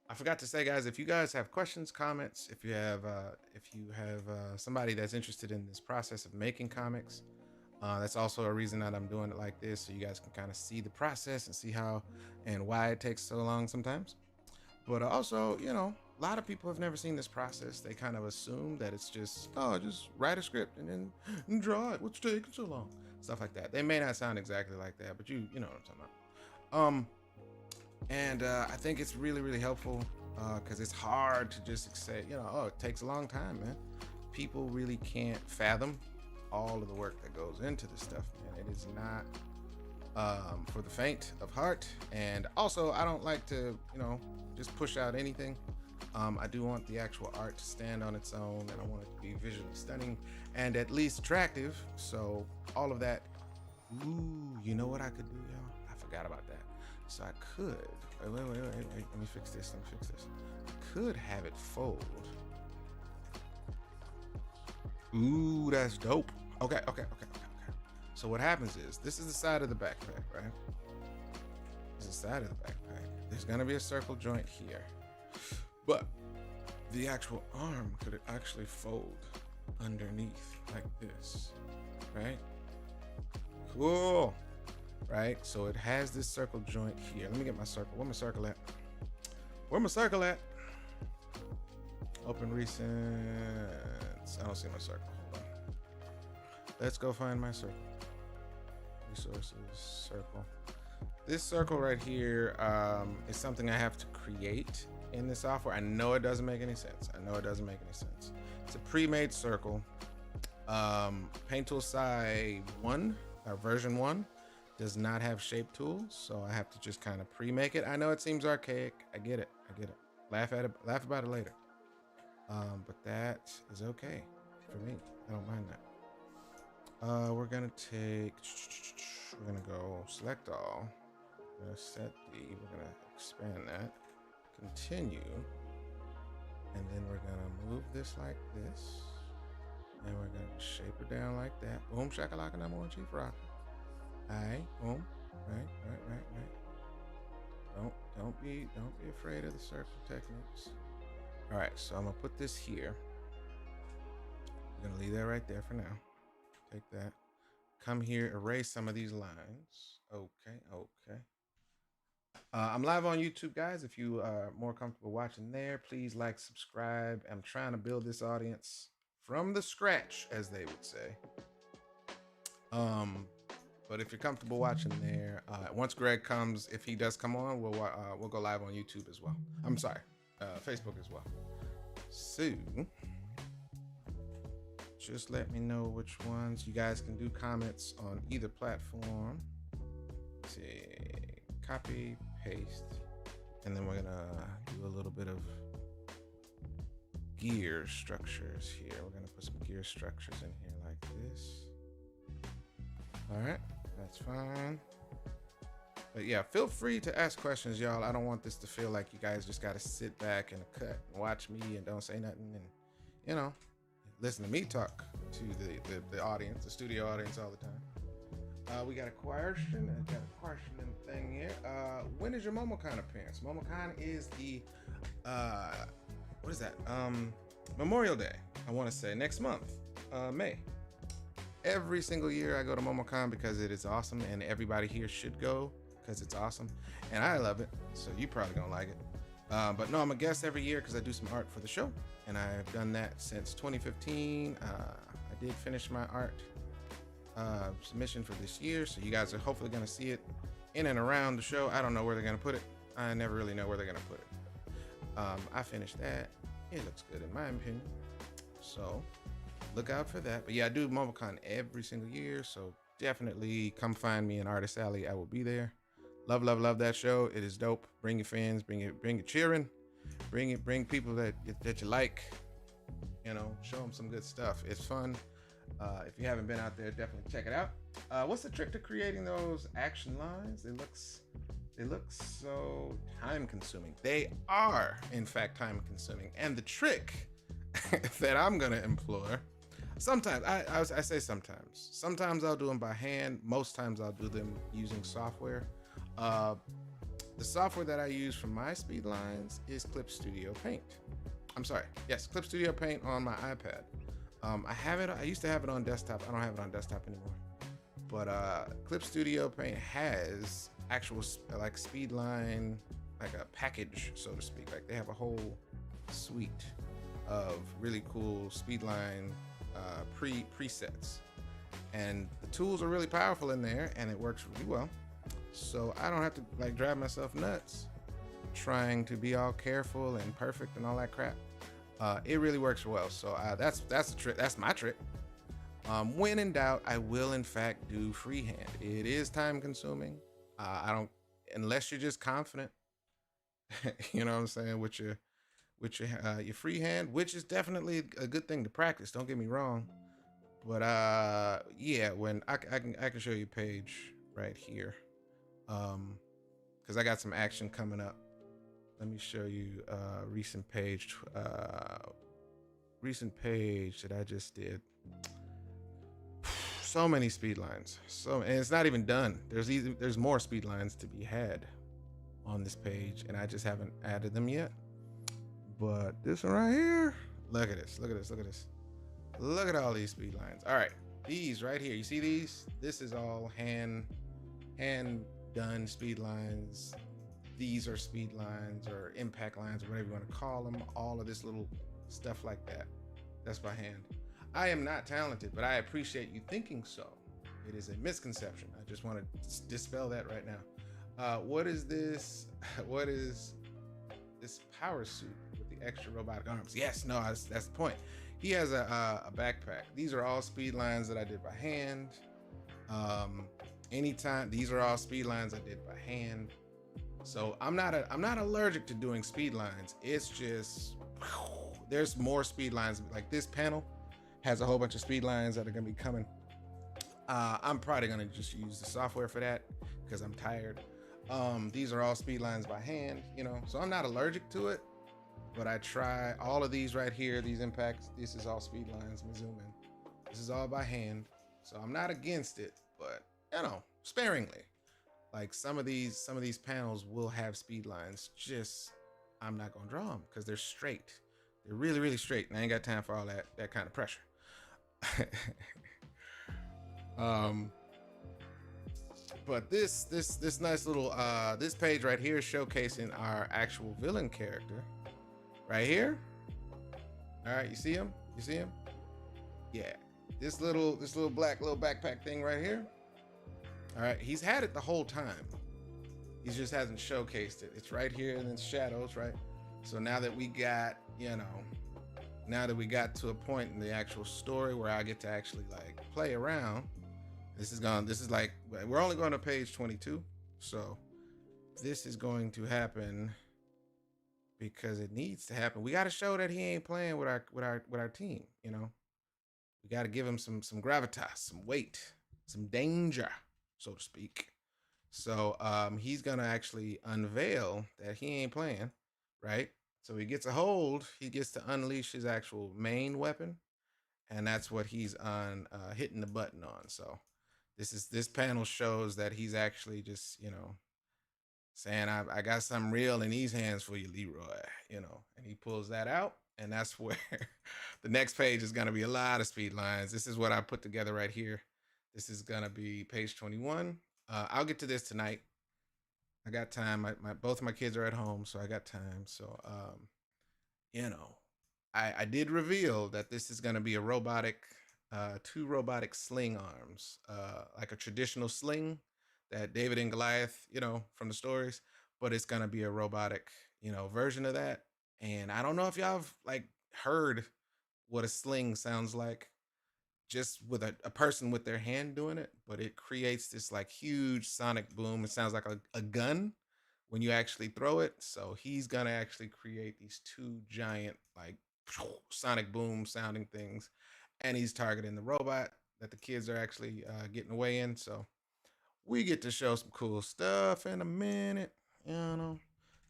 I forgot to say, guys, if you guys have questions, comments, if you have somebody that's interested in this process of making comics, that's also a reason that I'm doing it like this, so you guys can kind of see the process and see how and why it takes so long sometimes. But also, a lot of people have never seen this process. They kind of assume that it's just, oh, just write a script and then draw it. What's taking so long? Stuff like that. They may not sound exactly like that, but you know what I'm talking about. And I think it's really, really helpful because it's hard to just say, oh, it takes a long time, man. People really can't fathom all of the work that goes into this stuff, man. It is not for the faint of heart. And also, I don't like to, just push out anything. I do want the actual art to stand on its own, and I want it to be visually stunning and at least attractive. So all of that. Ooh, you know what I could do, y'all? I forgot about that. So I could. Wait. Let me fix this. I could have it fold. Ooh, that's dope. Okay. So what happens is, this is the side of the backpack, right? This is the side of the backpack. There's gonna be a circle joint here, but the actual arm could actually fold underneath like this, right? Cool. Right? So it has this circle joint here. Let me get my circle. Where my circle at? Open recents. I don't see my circle. Hold on. Let's go find my circle. Resources, circle. This circle right here is something I have to create in the software. I know it doesn't make any sense. It's a pre-made circle. Paint Tool Sci 1, or version 1, does not have shape tools, so I have to just kind of pre-make it. I know it seems archaic. I get it. Laugh about it later. But that is okay for me. I don't mind that. We're gonna go select all. We're gonna set D. We're gonna expand that. Continue. And then we're gonna move this like this. And we're gonna shape it down like that. Boom, shakalaka, number one, Chief Rock. Alright, boom. Right. Don't be afraid of the circle techniques. Alright, so I'm gonna put this here. I'm gonna leave that right there for now. Take that. Come here, erase some of these lines. Okay. I'm live on YouTube, guys. If you are more comfortable watching there, please like, subscribe. I'm trying to build this audience from the scratch, as they would say. But if you're comfortable watching there, once Greg comes, if he does come on, we'll go live on YouTube as well. I'm sorry, Facebook as well. So just let me know which ones. You guys can do comments on either platform. Let's see, copy, paste, and then we're gonna do a little bit of gear structures here. We're gonna put some gear structures in here like this. All right, that's fine. But yeah, feel free to ask questions, y'all. I don't want this to feel like you guys just gotta sit back and cut and watch me and don't say nothing and listen to me talk to the audience, the studio audience all the time. We got a question. Thing here. When is your MomoCon appearance? MomoCon is the what is that? Memorial Day. I want to say next month, May. Every single year I go to MomoCon because it is awesome, and everybody here should go because it's awesome, and I love it. So you probably gonna like it. But no, I'm a guest every year because I do some art for the show, and I've done that since 2015. I did finish my art submission for this year, so you guys are hopefully gonna see it in and around the show. I don't know where they're gonna put it. I never really know where they're gonna put it. I finished that. It looks good in my opinion. So look out for that. But yeah, I do MomoCon every single year, so definitely come find me in Artist Alley. I will be there. Love that show. It is dope. Bring your fans, bring your cheering, bring people that you like. Show them some good stuff. It's fun. If you haven't been out there, definitely check it out. What's the trick to creating those action lines? They look so time consuming. They are, in fact, time consuming. And the trick that I'm gonna employ, sometimes I say sometimes I'll do them by hand. Most times I'll do them using software. The the software that I use for my speed lines is Clip Studio Paint. I'm sorry, yes, Clip Studio Paint on my iPad. I have it. I used to have it on desktop. I don't have it on desktop anymore. But Clip Studio Paint has actual like speed line, like a package, so to speak. Like they have a whole suite of really cool speed line presets, and the tools are really powerful in there, and it works really well. So I don't have to like drive myself nuts trying to be all careful and perfect and all that crap. It really works well. So that's the trick. That's my trick. When in doubt, I will in fact do freehand. It is time consuming. I don't, unless you're just confident, you know what I'm saying, with your freehand, which is definitely a good thing to practice. Don't get me wrong, but yeah, when I can show you a page right here, because I got some action coming up. Let me show you recent page that I just did. So many speed lines. And it's not even done. There's more speed lines to be had on this page, and I just haven't added them yet. But this one right here, look at this. Look at all these speed lines. All right, these right here. You see these? This is all hand done speed lines. These are speed lines or impact lines or whatever you want to call them. All of this little stuff like that. That's by hand. I am not talented, but I appreciate you thinking so. It is a misconception. I just want to dispel that right now. What is this? What is this power suit with the extra robotic arms? Yes, no, that's the point. He has a backpack. These are all speed lines that I did by hand. Anytime, these are all speed lines I did by hand. So I'm not allergic to doing speed lines. It's just there's more speed lines. Like this panel has a whole bunch of speed lines that are gonna be coming. I'm probably gonna just use the software for that because I'm tired. These are all speed lines by hand, you know, so I'm not allergic to it, but I try all of these right here, these impacts. This is all speed lines. Let me zoom in. This is all by hand, so I'm not against it, but you know, sparingly. Like some of these panels will have speed lines. Just I'm not gonna draw them because they're straight. They're really, really straight, and I ain't got time for all that kind of pressure. But this nice little this page right here is showcasing our actual villain character right here. All right, you see him? Yeah, this little black little backpack thing right here. All right, he's had it the whole time. He just hasn't showcased it. It's right here in the shadows, right? So now that we got, you know, now that we got to a point in the actual story where I get to actually like play around, this is like, we're only going to page 22. So this is going to happen because it needs to happen. We got to show that he ain't playing with our team, you know. We got to give him some gravitas, some weight, some danger, so to speak. So he's gonna actually unveil that he ain't playing, right? So he gets a hold, he gets to unleash his actual main weapon, and that's what he's on hitting the button on. So this panel shows that he's actually just, you know, saying I got something real in these hands for you, Leroy, you know, and he pulls that out, and that's where the next page is gonna be a lot of speed lines. This is what I put together right here. This is gonna be page 21. I'll get to this tonight. I got time. Both of my kids are at home, so I got time. So, you know, I did reveal that this is going to be a robotic, 2 robotic sling arms, like a traditional sling that David and Goliath, you know, from the stories, but it's going to be a robotic, you know, version of that. And I don't know if y'all have like heard what a sling sounds like, just with a person with their hand doing it, but it creates this like huge sonic boom. It sounds like a gun when you actually throw it. So he's gonna actually create these 2 giant like sonic boom sounding things, and he's targeting the robot that the kids are actually getting away in. So we get to show some cool stuff in a minute, you know.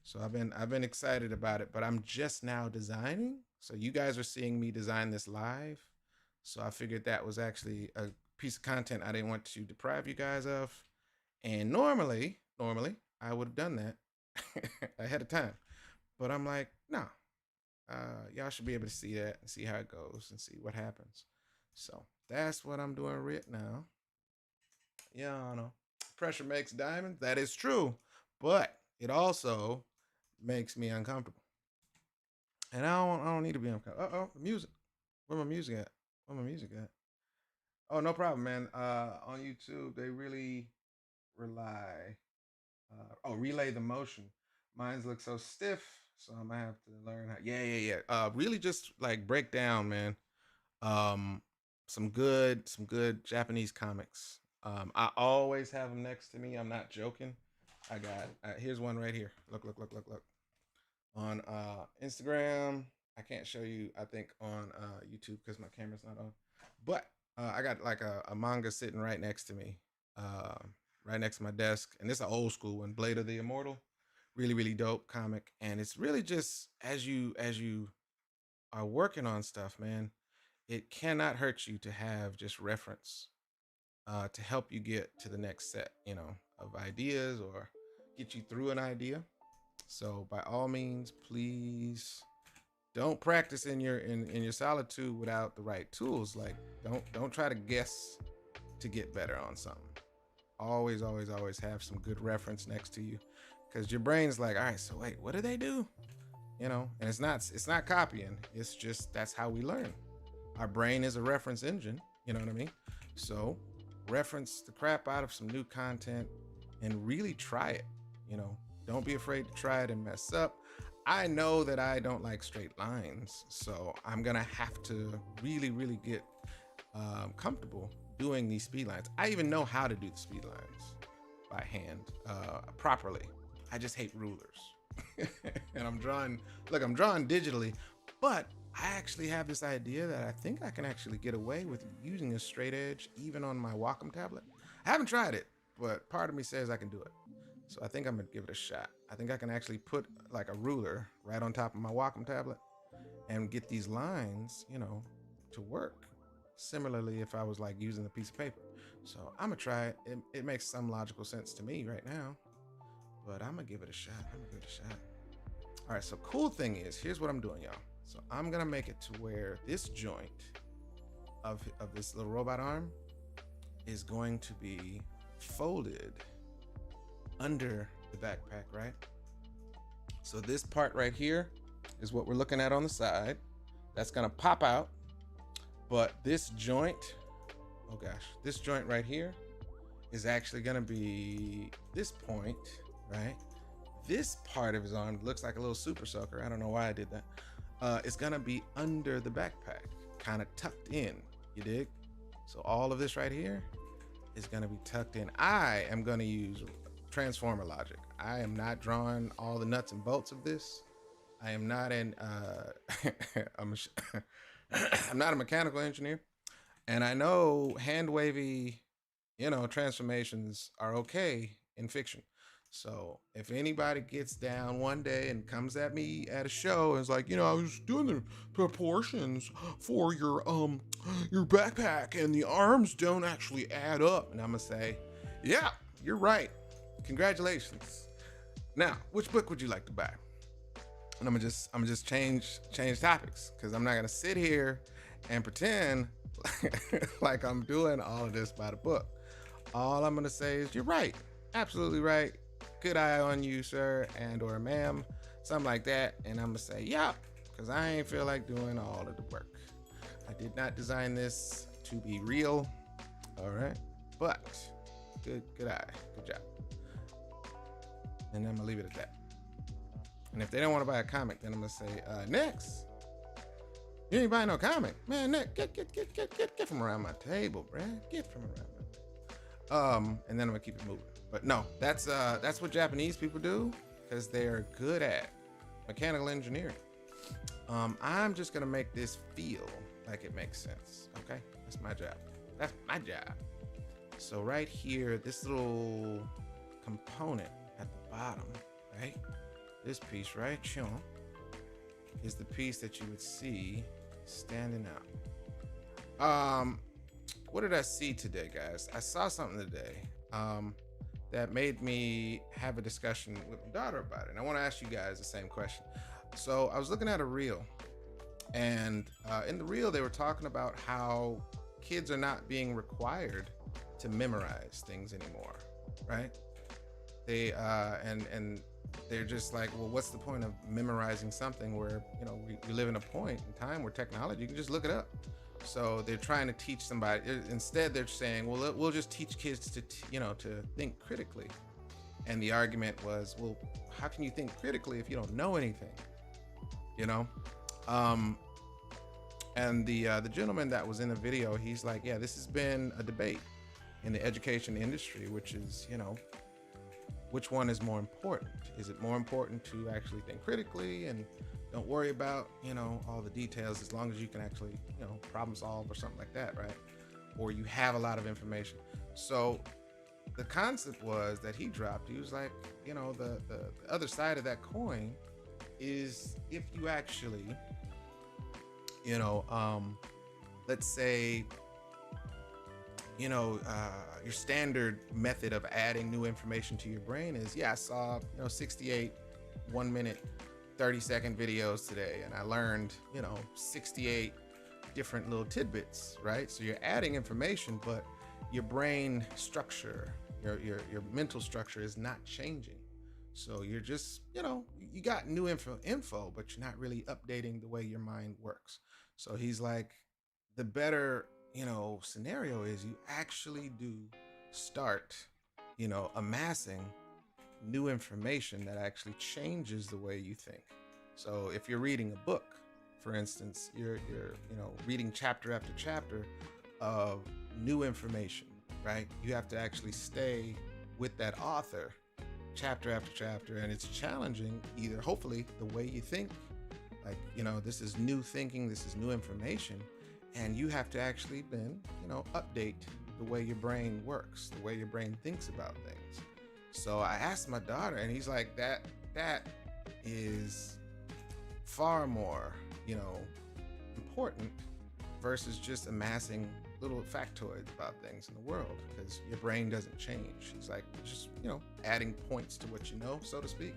So I've been excited about it, but I'm just now designing. So you guys are seeing me design this live. So I figured that was actually a piece of content I didn't want to deprive you guys of. And normally I would have done that ahead of time. But I'm like, no, y'all should be able to see that and see how it goes and see what happens. So that's what I'm doing right now. Yeah, I know. Pressure makes diamonds. That is true, but it also makes me uncomfortable. And I don't need to be uncomfortable. Uh oh, the music. Where my music at? Where my music at? Oh, no problem, man. On YouTube, they really rely. Relay the motion. Mine's look so stiff, so I'm gonna have to learn how. Yeah, yeah, yeah. Really, just like break down, man. Um, some good Japanese comics. I always have them next to me. I'm not joking. I got here's one right here. Look, look, look, look, look. On Instagram, I can't show you. I think on YouTube because my camera's not on. But I got like a manga sitting right next to me, uh, right next to my desk, and this is an old school one, Blade of the Immortal. Really, really dope comic, and it's really just as you are working on stuff, man. It cannot hurt you to have just reference to help you get to the next set, of ideas or get you through an idea. So by all means, please don't practice in your solitude without the right tools. Like don't try to guess to get better on something. Always, always, always have some good reference next to you. Because your brain's like, all right, so wait, what do they do? And it's not copying. It's just that's how we learn. Our brain is a reference engine, you know what I mean? So reference the crap out of some new content and really try it. You know, don't be afraid to try it and mess up. I know that I don't like straight lines, so I'm gonna have to really, really get comfortable doing these speed lines. I even know how to do the speed lines by hand properly. I just hate rulers. And I'm drawing digitally, but I actually have this idea that I think I can actually get away with using a straight edge even on my Wacom tablet. I haven't tried it, but part of me says I can do it. So I think I'm gonna give it a shot. I think I can actually put like a ruler right on top of my Wacom tablet and get these lines, to work. Similarly, if I was like using a piece of paper. So I'm gonna try it. It makes some logical sense to me right now, but I'm gonna give it a shot. All right, so cool thing is, here's what I'm doing, y'all. So I'm gonna make it to where this joint of this little robot arm is going to be folded under the backpack, right? So this part right here is what we're looking at on the side. That's gonna pop out, but this joint, oh gosh, this joint right here is actually gonna be this point, right? This part of his arm looks like a little super soaker. I don't know why I did that. It's gonna be under the backpack, kind of tucked in, you dig? So all of this right here is gonna be tucked in. I am gonna use transformer logic. I am not drawing all the nuts and bolts of this. I am not I'm not a mechanical engineer. And I know hand wavy, transformations are okay in fiction. So if anybody gets down one day and comes at me at a show and is like, I was doing the proportions for your backpack and the arms don't actually add up, and I'm gonna say, yeah, you're right. Congratulations. Now, which book would you like to buy? And I'm gonna just change topics because I'm not gonna sit here and pretend like I'm doing all of this by the book. All I'm gonna say is you're right, absolutely right. Good eye on you, sir, and or ma'am, something like that. And I'm gonna say, yeah, because I ain't feel like doing all of the work. I did not design this to be real, all right? But good eye, good job. And I'm gonna leave it at that. And if they don't want to buy a comic, then I'm gonna say, next. You ain't buying no comic, man. Nick, get from around my table, bruh. Get from around my. And then I'm gonna keep it moving. But no, that's what Japanese people do because they're good at mechanical engineering. I'm just gonna make this feel like it makes sense. Okay, that's my job. That's my job. So right here, this little component at the bottom, right? This piece right here is the piece that you would see standing out. What did I see today, guys? I saw something today. that made me have a discussion with my daughter about it. And I want to ask you guys the same question. So I was looking at a reel, and in the reel, they were talking about how kids are not being required to memorize things anymore, right? They and they're just like, well, what's the point of memorizing something where we live in a point in time where technology, you can just look it up. So they're trying to teach somebody. Instead, they're saying, well, we'll just teach kids to to think critically. And the argument was, well, how can you think critically if you don't know anything? You know. And the gentleman that was in the video, he's like, yeah, this has been a debate in the education industry, which is, which one is more important? Is it more important to actually think critically and don't worry about, all the details, as long as you can actually, problem solve or something like that, right? Or you have a lot of information. So the concept was that he dropped, he was like, the other side of that coin is if you actually, let's say, your standard method of adding new information to your brain is, I saw, 68 1 minute, 30-second videos today, and I learned, 68 different little tidbits, right? So you're adding information, but your brain structure, your mental structure is not changing. So you're just, you got new info, but you're not really updating the way your mind works. So he's like, the better, scenario is you actually do start, amassing new information that actually changes the way you think. So if you're reading a book, for instance, you're reading chapter after chapter of new information, right? You have to actually stay with that author chapter after chapter, and it's challenging either, hopefully, the way you think, like, this is new thinking, this is new information, and you have to actually then, update the way your brain works, the way your brain thinks about things. So I asked my daughter, and he's like, that is far more, important versus just amassing little factoids about things in the world, because your brain doesn't change. He's like, just, adding points to what you know, so to speak.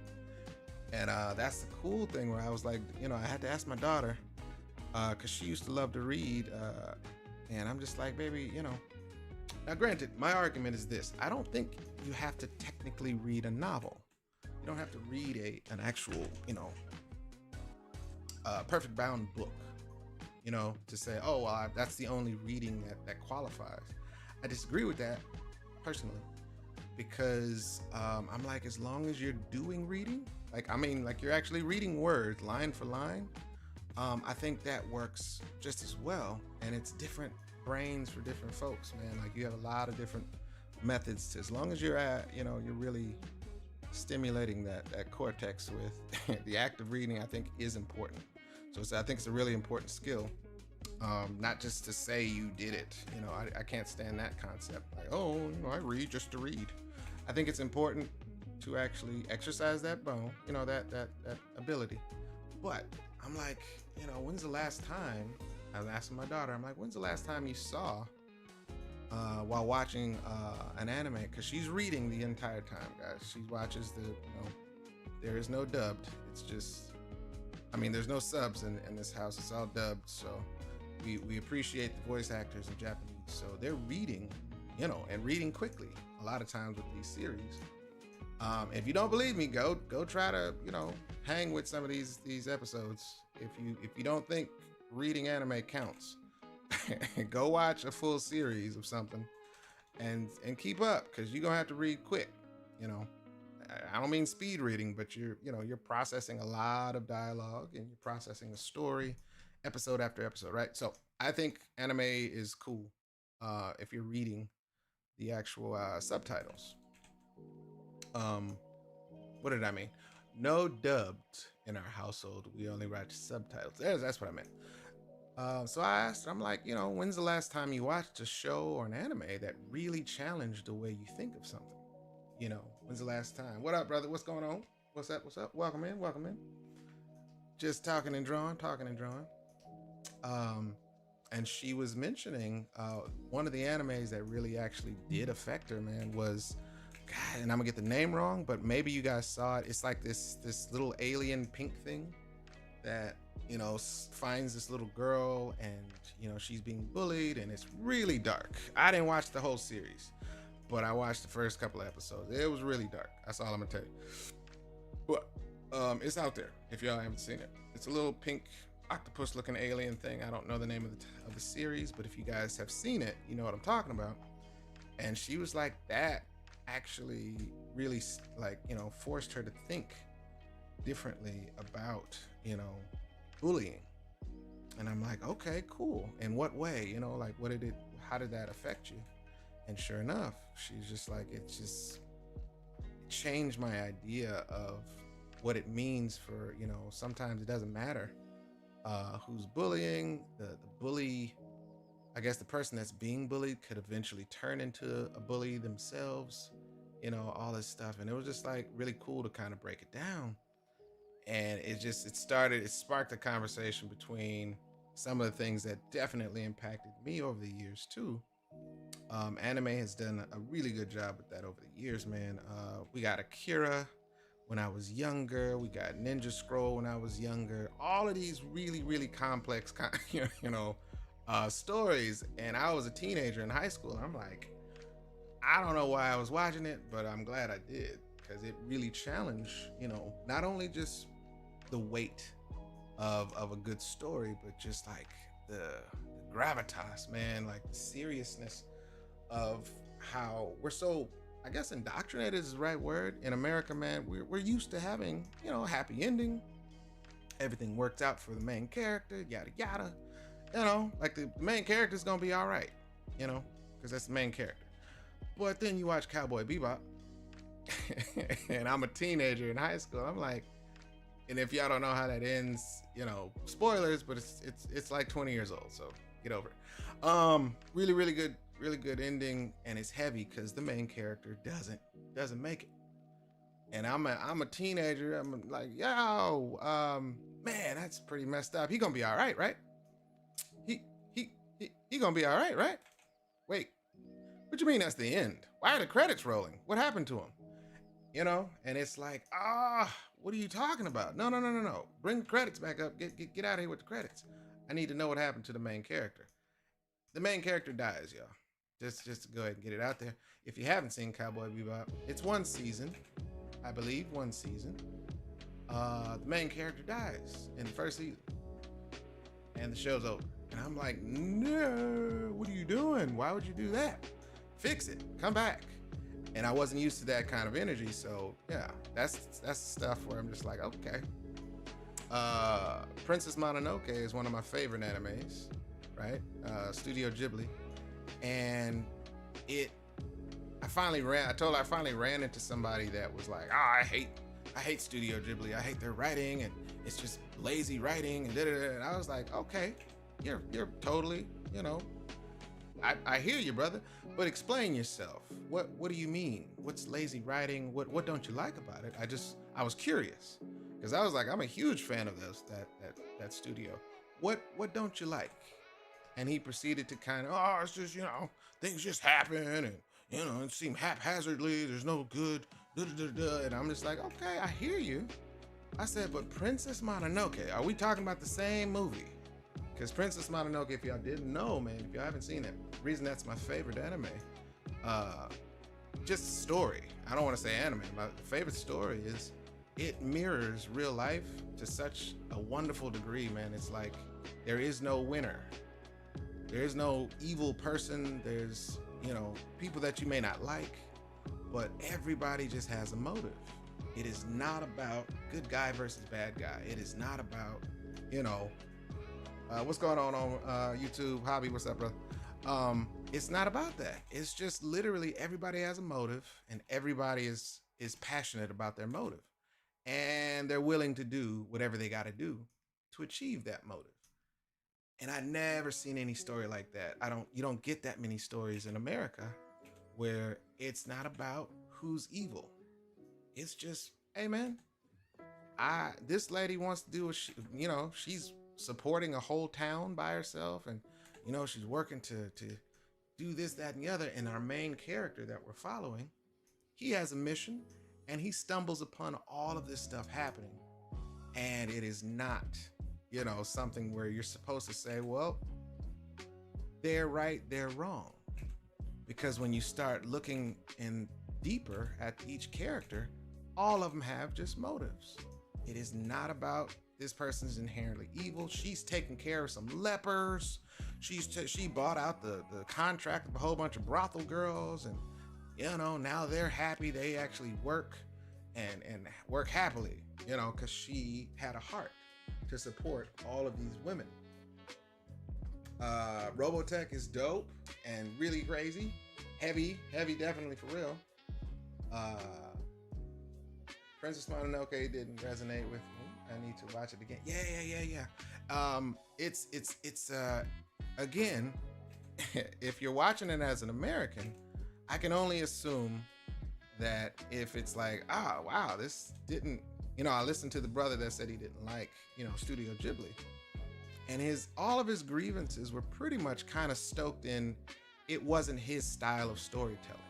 And that's the cool thing, where I was like, I had to ask my daughter, because she used to love to read, and I'm just like, baby, Now, granted, my argument is this. I don't think you have to technically read a novel. You don't have to read an actual, perfect bound book, to say, oh, well, that's the only reading that qualifies. I disagree with that, personally, because I'm like, as long as you're doing reading, like you're actually reading words line for line, I think that works just as well. And it's different brains for different folks, man. Like, you have a lot of different methods to, as long as you're you're really stimulating that cortex with the act of reading, I think is important. So I think it's a really important skill. Not just to say you did it. I can't stand that concept. Like, oh, I read just to read. I think it's important to actually exercise that bone, that ability. But I'm like, when's the last time, I was asking my daughter, I'm like, when's the last time you saw, while watching an anime, because she's reading the entire time, guys. She watches there is no dubbed. It's just, there's no subs in this house. It's all dubbed. So we appreciate the voice actors in Japanese. So they're reading, and reading quickly a lot of times with these series. If you don't believe me, go try to, hang with some of these episodes. If you don't think reading anime counts, go watch a full series of something and keep up, because you're gonna have to read quick. I don't mean speed reading, but you're processing a lot of dialogue, and you're processing a story episode after episode, right? So I think anime is cool if you're reading the actual subtitles. What did I mean? No dubbed in our household. We only watch subtitles. That's what I meant. So I asked her, I'm like, when's the last time you watched a show or an anime that really challenged the way you think of something? When's the last time? What up, brother? What's going on? What's up? Welcome in. Just talking and drawing. And she was mentioning one of the animes that really actually did affect her, man, was God, and I'm gonna get the name wrong, but maybe you guys saw it. It's like this little alien pink thing that, you know, finds this little girl, and you know she's being bullied, and it's really dark. I didn't watch the whole series, but I watched the first couple of episodes. It was really dark. That's all I'm gonna tell you. But it's out there if y'all haven't seen it. It's a little pink octopus-looking alien thing. I don't know the name of the series, but if you guys have seen it, you know what I'm talking about. And she was like, that actually really, like, you know, forced her to think differently about, you know, bullying. And I'm like, okay, cool. In what way? You know, like, how did that affect you? And sure enough, she's just like, it changed my idea of what it means for, you know, sometimes it doesn't matter who's bullying. The bully, I guess the person that's being bullied could eventually turn into a bully themselves, you know, all this stuff. And it was just like really cool to kind of break it down. And it sparked a conversation between some of the things that definitely impacted me over the years too. Anime has done a really good job with that over the years, man. We got Akira when I was younger. We got Ninja Scroll when I was younger. All of these really, really complex, stories. And I was a teenager in high school. And I'm like, I don't know why I was watching it, but I'm glad I did, because it really challenged, you know, not only just the weight of a good story, but just like the gravitas, man, like the seriousness of how we're so, I guess indoctrinated is the right word in America, man. We're used to having, you know, a happy ending. Everything worked out for the main character, yada yada. You know, like the main character's gonna be all right, you know, because that's the main character. But then you watch Cowboy Bebop, and I'm a teenager in high school. I'm like, and if y'all don't know how that ends, you know, spoilers, but it's like 20 years old, so get over it. Really good ending, and it's heavy because the main character doesn't make it. And I'm a teenager. I'm like, yo, man, that's pretty messed up. He gonna be all right, right? He gonna be all right? Wait, what you mean that's the end? Why are the credits rolling? What happened to him? You know, and it's like, what are you talking about? No. Bring the credits back up. Get out of here with the credits. I need to know what happened to the main character. The main character dies, y'all. Just to go ahead and get it out there. If you haven't seen Cowboy Bebop, it's one season, I believe, one season. The main character dies in the first season, and the show's over. And I'm like, no, what are you doing? Why would you do that? Fix it. Come back. And I wasn't used to that kind of energy, so yeah, that's stuff where I'm just like, okay. Princess Mononoke is one of my favorite animes, right? Studio Ghibli, and I finally ran into somebody that was like, I hate Studio Ghibli. I hate their writing, and it's just lazy writing, and da-da-da. And I was like, okay, you're totally, you know, I hear you, brother, but explain yourself. What do you mean? What's lazy writing? What don't you like about it? I was curious, because I was like, I'm a huge fan of that studio. What don't you like? And he proceeded to kind of, it's just, you know, things just happen, and you know, it seems haphazardly. There's no good. And I'm just like, okay, I hear you. I said, but Princess Mononoke, are we talking about the same movie? Because Princess Mononoke, if y'all didn't know, man, if y'all haven't seen it, the reason that's my favorite anime, just story. I don't want to say anime. My favorite story is it mirrors real life to such a wonderful degree, man. It's like there is no winner. There is no evil person. There's, you know, people that you may not like, but everybody just has a motive. It is not about good guy versus bad guy. It is not about, you know, what's going on YouTube? Hobby, what's up, brother? It's not about that. It's just literally everybody has a motive, and everybody is passionate about their motive, and they're willing to do whatever they got to do to achieve that motive. And I never seen any story like that. You don't get that many stories in America where it's not about who's evil. It's just, hey man, this lady wants to do she's supporting a whole town by herself, and you know, she's working to do this, that, and the other. And our main character that we're following He has a mission, and he stumbles upon all of this stuff happening. And it is not, something where you're supposed to say, well, they're right, they're wrong. Because when you start looking in deeper at each character, all of them have just motives. It is not about this person's inherently evil. She's taking care of some lepers. She bought out the contract of a whole bunch of brothel girls, and now they're happy. They actually work and work happily, because she had a heart to support all of these women. Robotech is dope and really crazy. Heavy, definitely for real. Princess Mononoke didn't resonate with me. I need to watch it again. Yeah. It's again, if you're watching it as an American, I can only assume that if it's like, wow, this didn't, I listened to the brother that said he didn't like, Studio Ghibli, and all of his grievances were pretty much kind of stoked in. It wasn't his style of storytelling.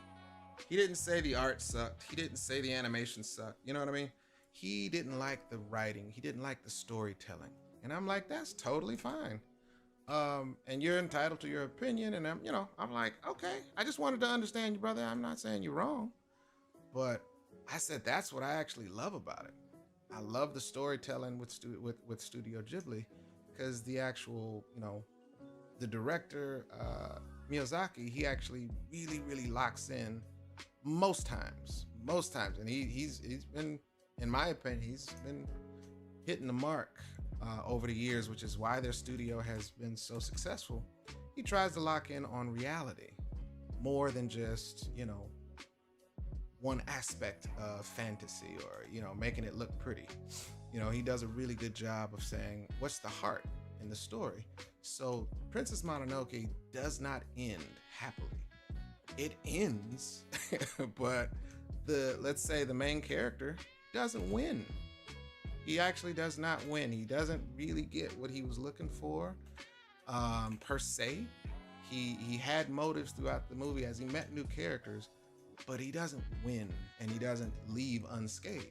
He didn't say the art sucked. He didn't say the animation sucked. You know what I mean? He didn't like the writing. He didn't like the storytelling. And I'm like, that's totally fine. And you're entitled to your opinion. And I'm like, okay, I just wanted to understand you, brother. I'm not saying you're wrong. But I said, that's what I actually love about it. I love the storytelling with Studio Ghibli, because the actual, the director, Miyazaki, he actually really, really locks in most times. And he's been, in my opinion, he's been hitting the mark over the years, which is why their studio has been so successful. He tries to lock in on reality more than just, one aspect of fantasy or, making it look pretty. He does a really good job of saying, what's the heart in the story? So Princess Mononoke does not end happily. It ends, but let's say the main character doesn't win. He actually does not win. He doesn't really get what he was looking for, per se. He had motives throughout the movie as he met new characters, but he doesn't win, and he doesn't leave unscathed.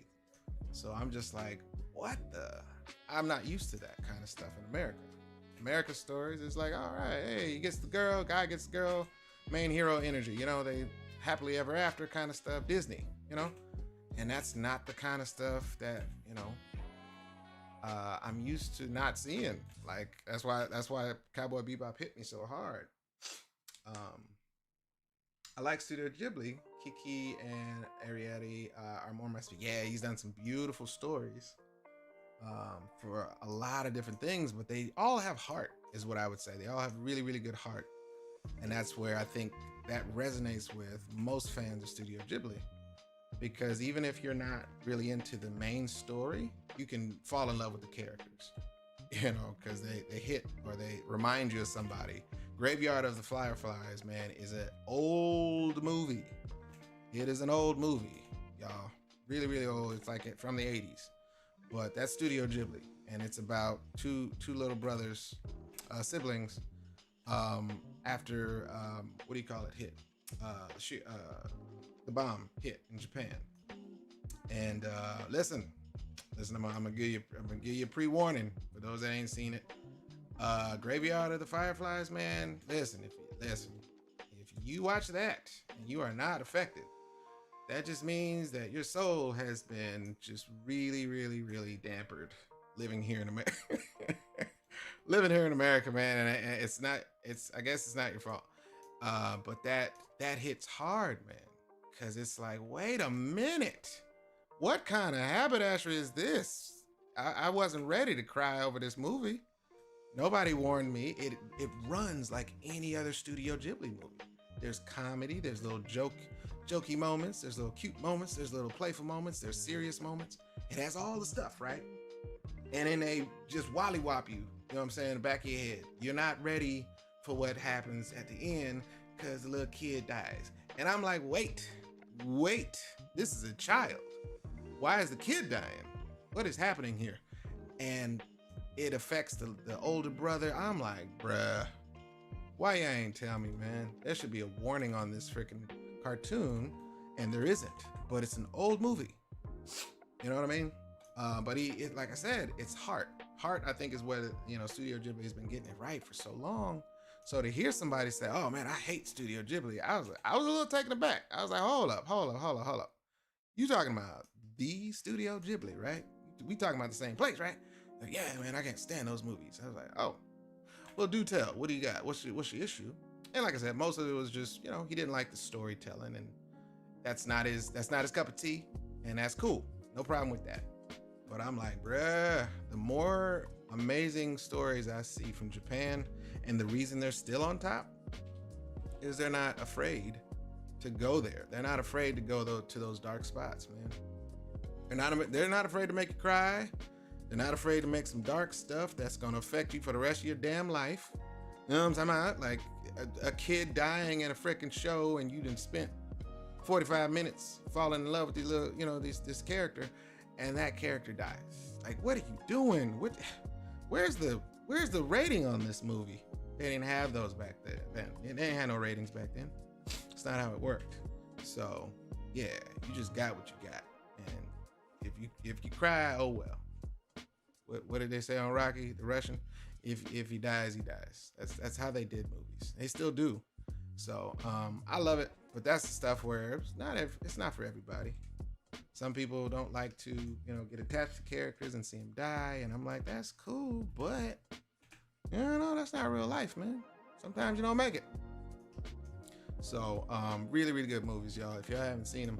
So I'm just like, what the? I'm not used to that kind of stuff in America. America's stories is like, all right, hey, he gets the girl, guy gets the girl, main hero energy, they happily ever after kind of stuff, Disney, and that's not the kind of stuff that, I'm used to not seeing. Like, that's why Cowboy Bebop hit me so hard. I like Studio Ghibli. Kiki and Ariete are more my speed. Yeah, he's done some beautiful stories for a lot of different things, but they all have heart, is what I would say. They all have really, really good heart. And that's where I think that resonates with most fans of Studio Ghibli. Because even if you're not really into the main story, you can fall in love with the characters, because they hit or they remind you of somebody. Graveyard of the Fireflies, man, is an old movie. It is an old movie, y'all. Really, really old. It's like from the 80s. But that's Studio Ghibli. And it's about two little brothers, siblings, after, hit. The bomb hit in Japan. And listen, I'm gonna give you a pre-warning for those that ain't seen it. Graveyard of the Fireflies, man. Listen, if you watch that and you are not affected, that just means that your soul has been just really, really, really dampered living here in America. Living here in America, man, and I guess it's not your fault. But that hits hard, man, because it's like, wait a minute, what kind of haberdashery is this? I wasn't ready to cry over this movie. Nobody warned me. It runs like any other Studio Ghibli movie. There's comedy, there's little jokey moments, there's little cute moments, there's little playful moments, there's serious moments. It has all the stuff, right? And then they just wallywop you, what I'm saying, in the back of your head. You're not ready for what happens at the end because the little kid dies. And I'm like, wait, this is a child. Why is the kid dying? What is happening here? And it affects the older brother. I'm like, bruh, why you ain't tell me, man? There should be a warning on this freaking cartoon. and there isn't, but it's an old movie. You know what I mean? But like I said, it's Heart. Heart, I think, is what, you know, Studio Ghibli has been getting it right for so long. So to hear somebody say, "Oh man, I hate Studio Ghibli," I was a little taken aback. I was like, hold up. You talking about the Studio Ghibli, right? We talking about the same place, right? Like, yeah, man, I can't stand those movies. I was like, oh, well, do tell. What do you got? What's your issue? And like I said, most of it was just, you know, he didn't like the storytelling, and that's not his cup of tea, and that's cool. No problem with that. But I'm like, bruh, the more amazing stories I see from Japan, and the reason they're still on top is they're not afraid to go there. They're not afraid to go to those dark spots, man. They're not afraid to make you cry. They're not afraid to make some dark stuff that's gonna affect you for the rest of your damn life. You know what I'm talking about? Like a kid dying at a freaking show, and you done spent 45 minutes falling in love with these little, you know, this character, and that character dies. Like, what are you doing? Where's the rating on this movie? They didn't have those back then. They didn't have no ratings back then. It's not how it worked. So yeah, you just got what you got. And if you cry, oh well. What did they say on Rocky, the Russian? If he dies, he dies. That's how they did movies. They still do. So I love it. But that's the stuff where it's not for everybody. Some people don't like to, you know, get attached to characters and see them die. And I'm like, that's cool, but you know, that's not real life, man. Sometimes you don't make it. So really, really good movies, y'all, if y'all haven't seen them.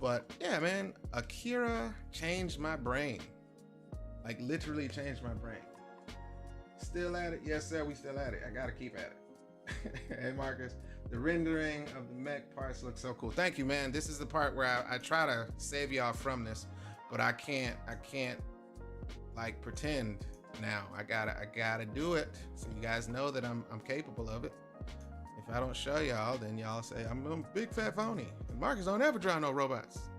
But yeah, man, Akira changed my brain. Like literally changed my brain. Still at it? Yes, sir, we still at it. I gotta keep at it. Hey, Marcus, the rendering of the mech parts looks so cool. Thank you, man. This is the part where I try to save y'all from this, but I can't like pretend now. I gotta do it so you guys know that I'm capable of it. If I don't show y'all, then y'all say I'm a big fat phony. And Marcus don't ever draw no robots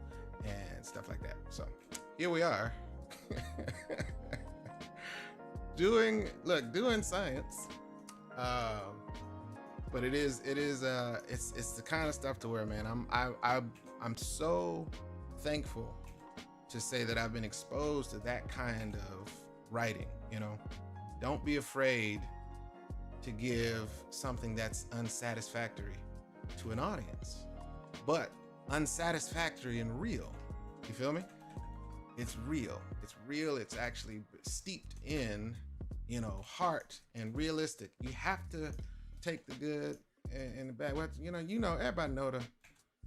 and stuff like that. So here we are. doing science. But it's the kind of stuff to where, man, I'm so thankful to say that I've been exposed to that kind of writing. You know, don't be afraid to give something that's unsatisfactory to an audience, but unsatisfactory and real. You feel me? It's real. It's actually steeped in, you know, heart and realistic. You have to take the good and the bad. You know, everybody know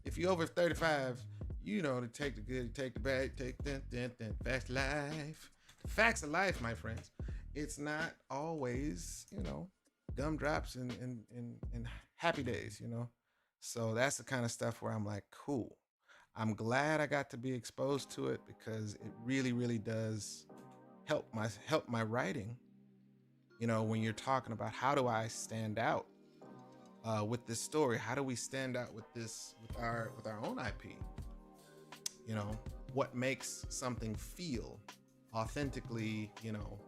if you're over 35, you know, to take the good, take the bad, take the facts of life. The facts of life, my friends. It's not always, you know, gumdrops and happy days, you know. So that's the kind of stuff where I'm like, cool. I'm glad I got to be exposed to it, because it really, really does help my writing. You know, when you're talking about how do I stand out with this story, how do we stand out with our own IP? You know, what makes something feel authentically, you know,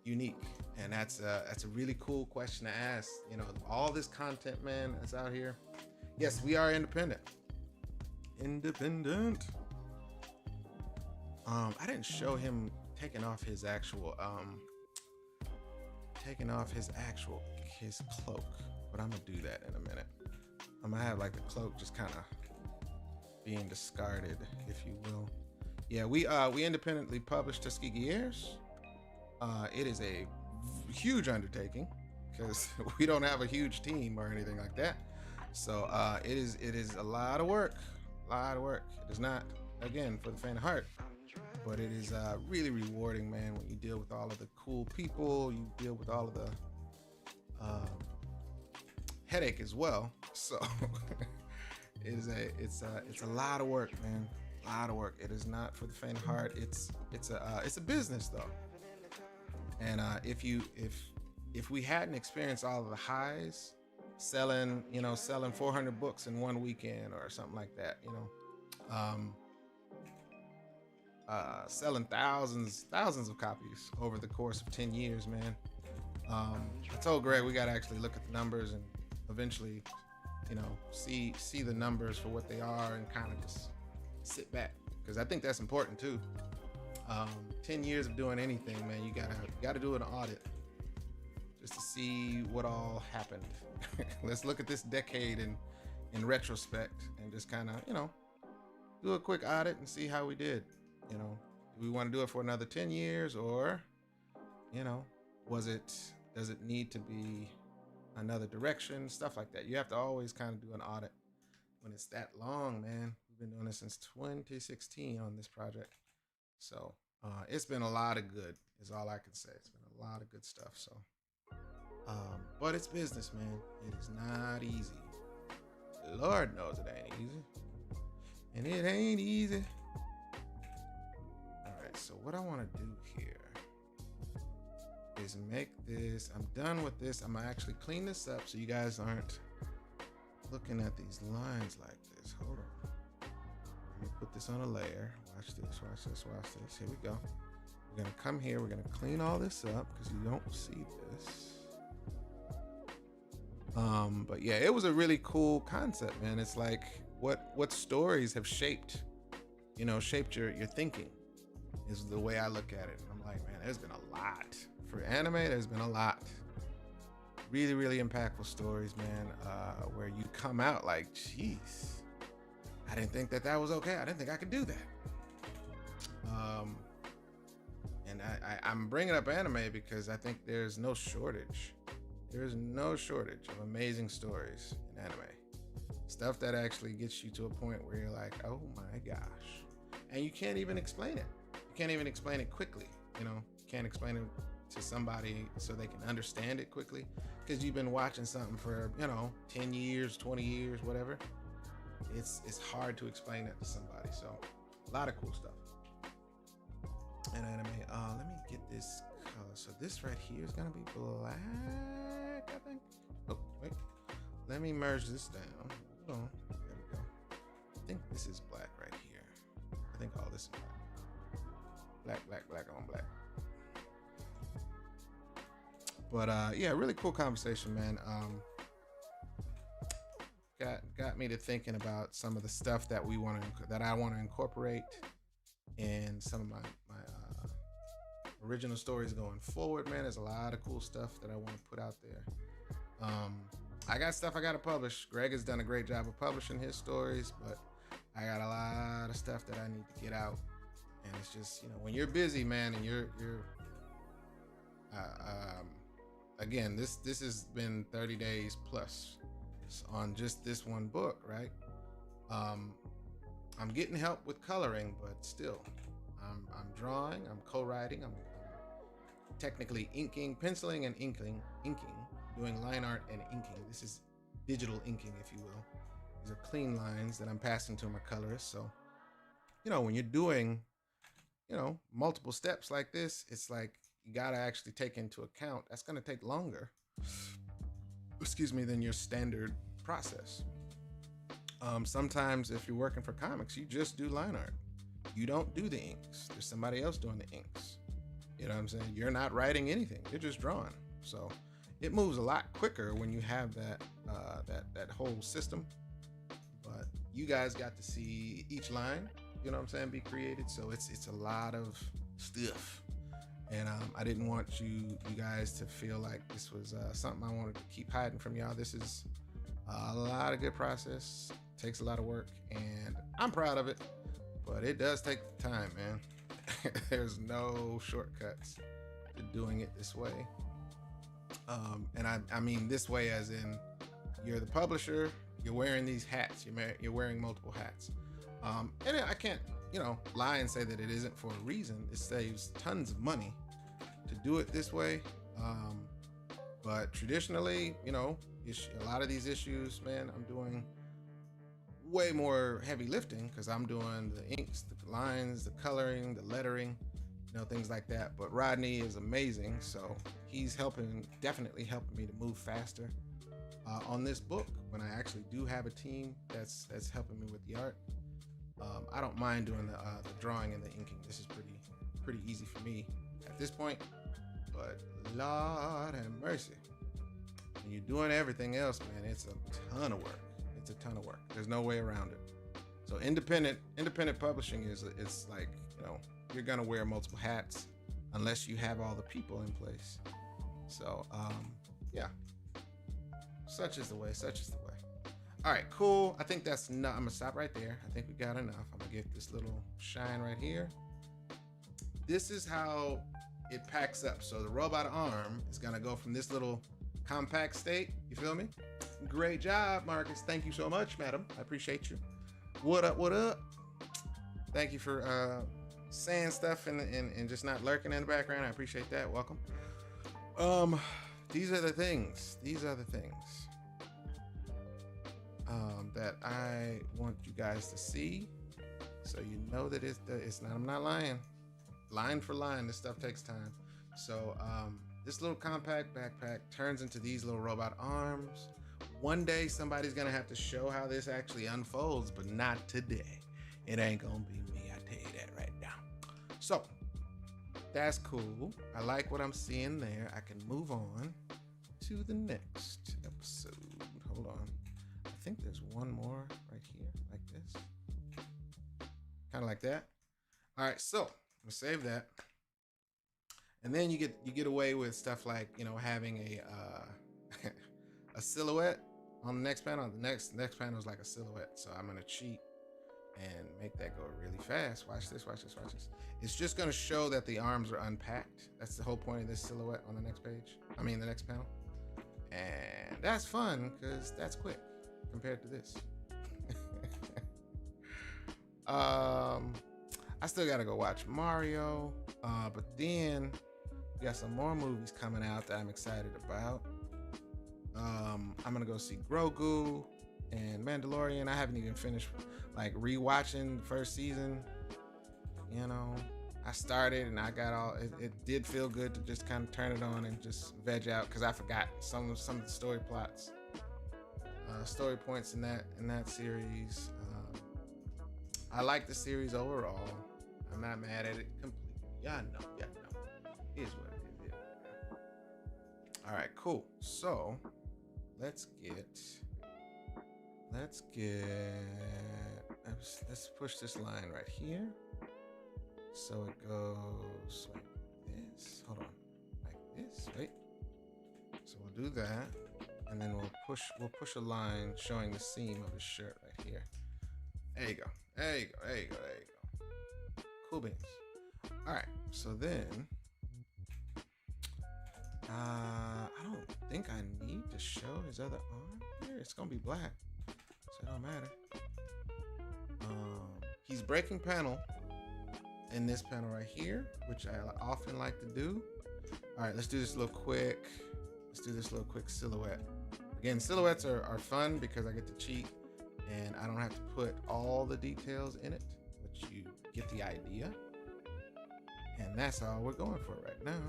unique? And that's a really cool question to ask. You know, all this content, man, that's out here. Yes, we are independent. I didn't show him taking off his actual his cloak, but I'm gonna do that in a minute. I'm gonna have like the cloak just kind of being discarded, if you will. Yeah, we independently published Tuskegee Heirs. It is a huge undertaking because we don't have a huge team or anything like that. So it is a lot of work. It is not, again, for the faint of heart, but it is really rewarding, man, when you deal with all of the cool people, you deal with all of the headache as well. So it's a lot of work, man. A lot of work. It is not for the faint of heart. It's a business though. And if we hadn't experienced all of the highs, selling 400 books in one weekend or something like that, you know, selling thousands of copies over the course of 10 years, man. I told Greg we got to actually look at the numbers and eventually, you know, see the numbers for what they are and kind of just sit back, because I think that's important too. 10 years of doing anything, man, you gotta do an audit just to see what all happened. Let's look at this decade in retrospect and just kind of, you know, do a quick audit and see how we did. You know, do we want to do it for another 10 years, or, you know, does it need to be another direction, stuff like that. You have to always kind of do an audit when it's that long, man. We've been doing this since 2016 on this project. So it's been a lot of good, is all I can say. It's been a lot of good stuff. So, but it's business, man. It is not easy. Lord knows it ain't easy. And it ain't easy. All right, so what I want to do here is make this, I'm done with this. I'm gonna actually clean this up so you guys aren't looking at these lines like this. Hold on. Let me put this on a layer. Watch this, watch this, watch this. Here we go. We're gonna come here, we're gonna clean all this up because you don't see this. But yeah, it was a really cool concept, man. It's like what stories have shaped your thinking is the way I look at it. And I'm like, man, there's been a lot for anime. There's been a lot really, really impactful stories, man, where you come out like, geez, I didn't think that was okay. I didn't think I could do that. And I'm bringing up anime because I think there's no shortage. There's no shortage of amazing stories in anime. Stuff that actually gets you to a point where you're like, oh my gosh. And you can't even explain it. You can't even explain it quickly. You know, you can't explain it to somebody so they can understand it quickly because you've been watching something for, 10 years, 20 years, whatever. It's hard to explain that to somebody. So a lot of cool stuff in anime. Let me get this color. So this right here is gonna be black, I think. Oh, wait. Let me merge this down. Hold on. There we go. I think this is black right here. I think all this is black. Black on black. But yeah, really cool conversation, man. Got me to thinking about some of the stuff that I want to incorporate in some of my original stories going forward, man. There's a lot of cool stuff that I want to put out there. I got stuff I got to publish. Greg has done a great job of publishing his stories, but I got a lot of stuff that I need to get out. And it's just, when you're busy, man, and you're again, this has been 30 days plus on just this one book, right? I'm getting help with coloring, but still, I'm drawing, I'm co-writing, I'm technically inking, penciling and inking, doing line art and inking. This is digital inking, if you will. These are clean lines that I'm passing to my colorist. So, when you're doing, multiple steps like this, it's like you gotta actually take into account that's gonna take longer, than your standard process. Sometimes if you're working for comics, you just do line art. You don't do the inks. There's somebody else doing the inks. You know what I'm saying? You're not writing anything. You're just drawing. So it moves a lot quicker when you have that whole system. But you guys got to see each line, be created. So it's a lot of stuff. And I didn't want you guys to feel like this was something I wanted to keep hiding from y'all. This is a lot of good process. Takes a lot of work, and I'm proud of it. But it does take time, man. There's no shortcuts to doing it this way. And I mean this way as in you're the publisher, you're wearing these hats, you're wearing multiple hats. And I can't, lie and say that it isn't for a reason. It saves tons of money to do it this way. But traditionally, a lot of these issues, man, I'm doing way more heavy lifting because I'm doing the inks, the lines, the coloring, the lettering, things like that. But Rodney is amazing, so he's definitely helping me to move faster on this book. When I actually do have a team that's helping me with the art, I don't mind doing the drawing and the inking. This is pretty easy for me at this point. But Lord have mercy, when you're doing everything else, man, it's a ton of work. It's a ton of work. There's no way around it. So independent publishing is it's like, you know, you're gonna wear multiple hats unless you have all the people in place. So yeah, such is the way. All right, cool. I think that's enough. I'm gonna stop right there. I think we got enough. I'm gonna get this little shine right here. This is how it packs up. So the robot arm is gonna go from this little compact state. You feel me? Great job, Marcus. Thank you so much, madam. I appreciate you. What up? What up? Thank you for saying stuff and just not lurking in the background. I appreciate that. Welcome. These are the things. That I want you guys to see, so you know that it's not. I'm not lying. Line for line, this stuff takes time. So this little compact backpack turns into these little robot arms. One day somebody's gonna have to show how this actually unfolds, but not today. It ain't gonna be me, I tell you that right now. So that's cool. I like what I'm seeing there. I can move on to the next episode. Hold on. I think there's one more right here, like this. Kind of like that. All right, so I'm gonna save that. And then you get away with stuff like, you know, having a a silhouette on the next panel. The next panel is like a silhouette. So I'm gonna cheat and make that go really fast. Watch this. It's just gonna show that the arms are unpacked. That's the whole point of this silhouette on the next page. I mean the next panel. And that's fun because that's quick compared to this. I still gotta go watch Mario, but then we got some more movies coming out that I'm excited about. I'm gonna go see Grogu and Mandalorian. I haven't even finished like rewatching the first season. You know, I started and I got all. It did feel good to just kind of turn it on and just veg out because I forgot some of the story plots, story points in that series. I like the series overall. I'm not mad at it completely. Yeah, no. It is what it is. All right, cool. So let's push this line right here. So it goes like this. Hold on, like this, right? So we'll do that, and then we'll push a line showing the seam of his shirt right here. There you go. Cool beans. All right, so then I don't think I need to show his other arm here. It's gonna be black, so it don't matter. He's breaking panel in this panel right here, which I often like to do. All right, let's do this little quick silhouette. Again, silhouettes are fun because I get to cheat and I don't have to put all the details in it, but you get the idea. And that's all we're going for right now.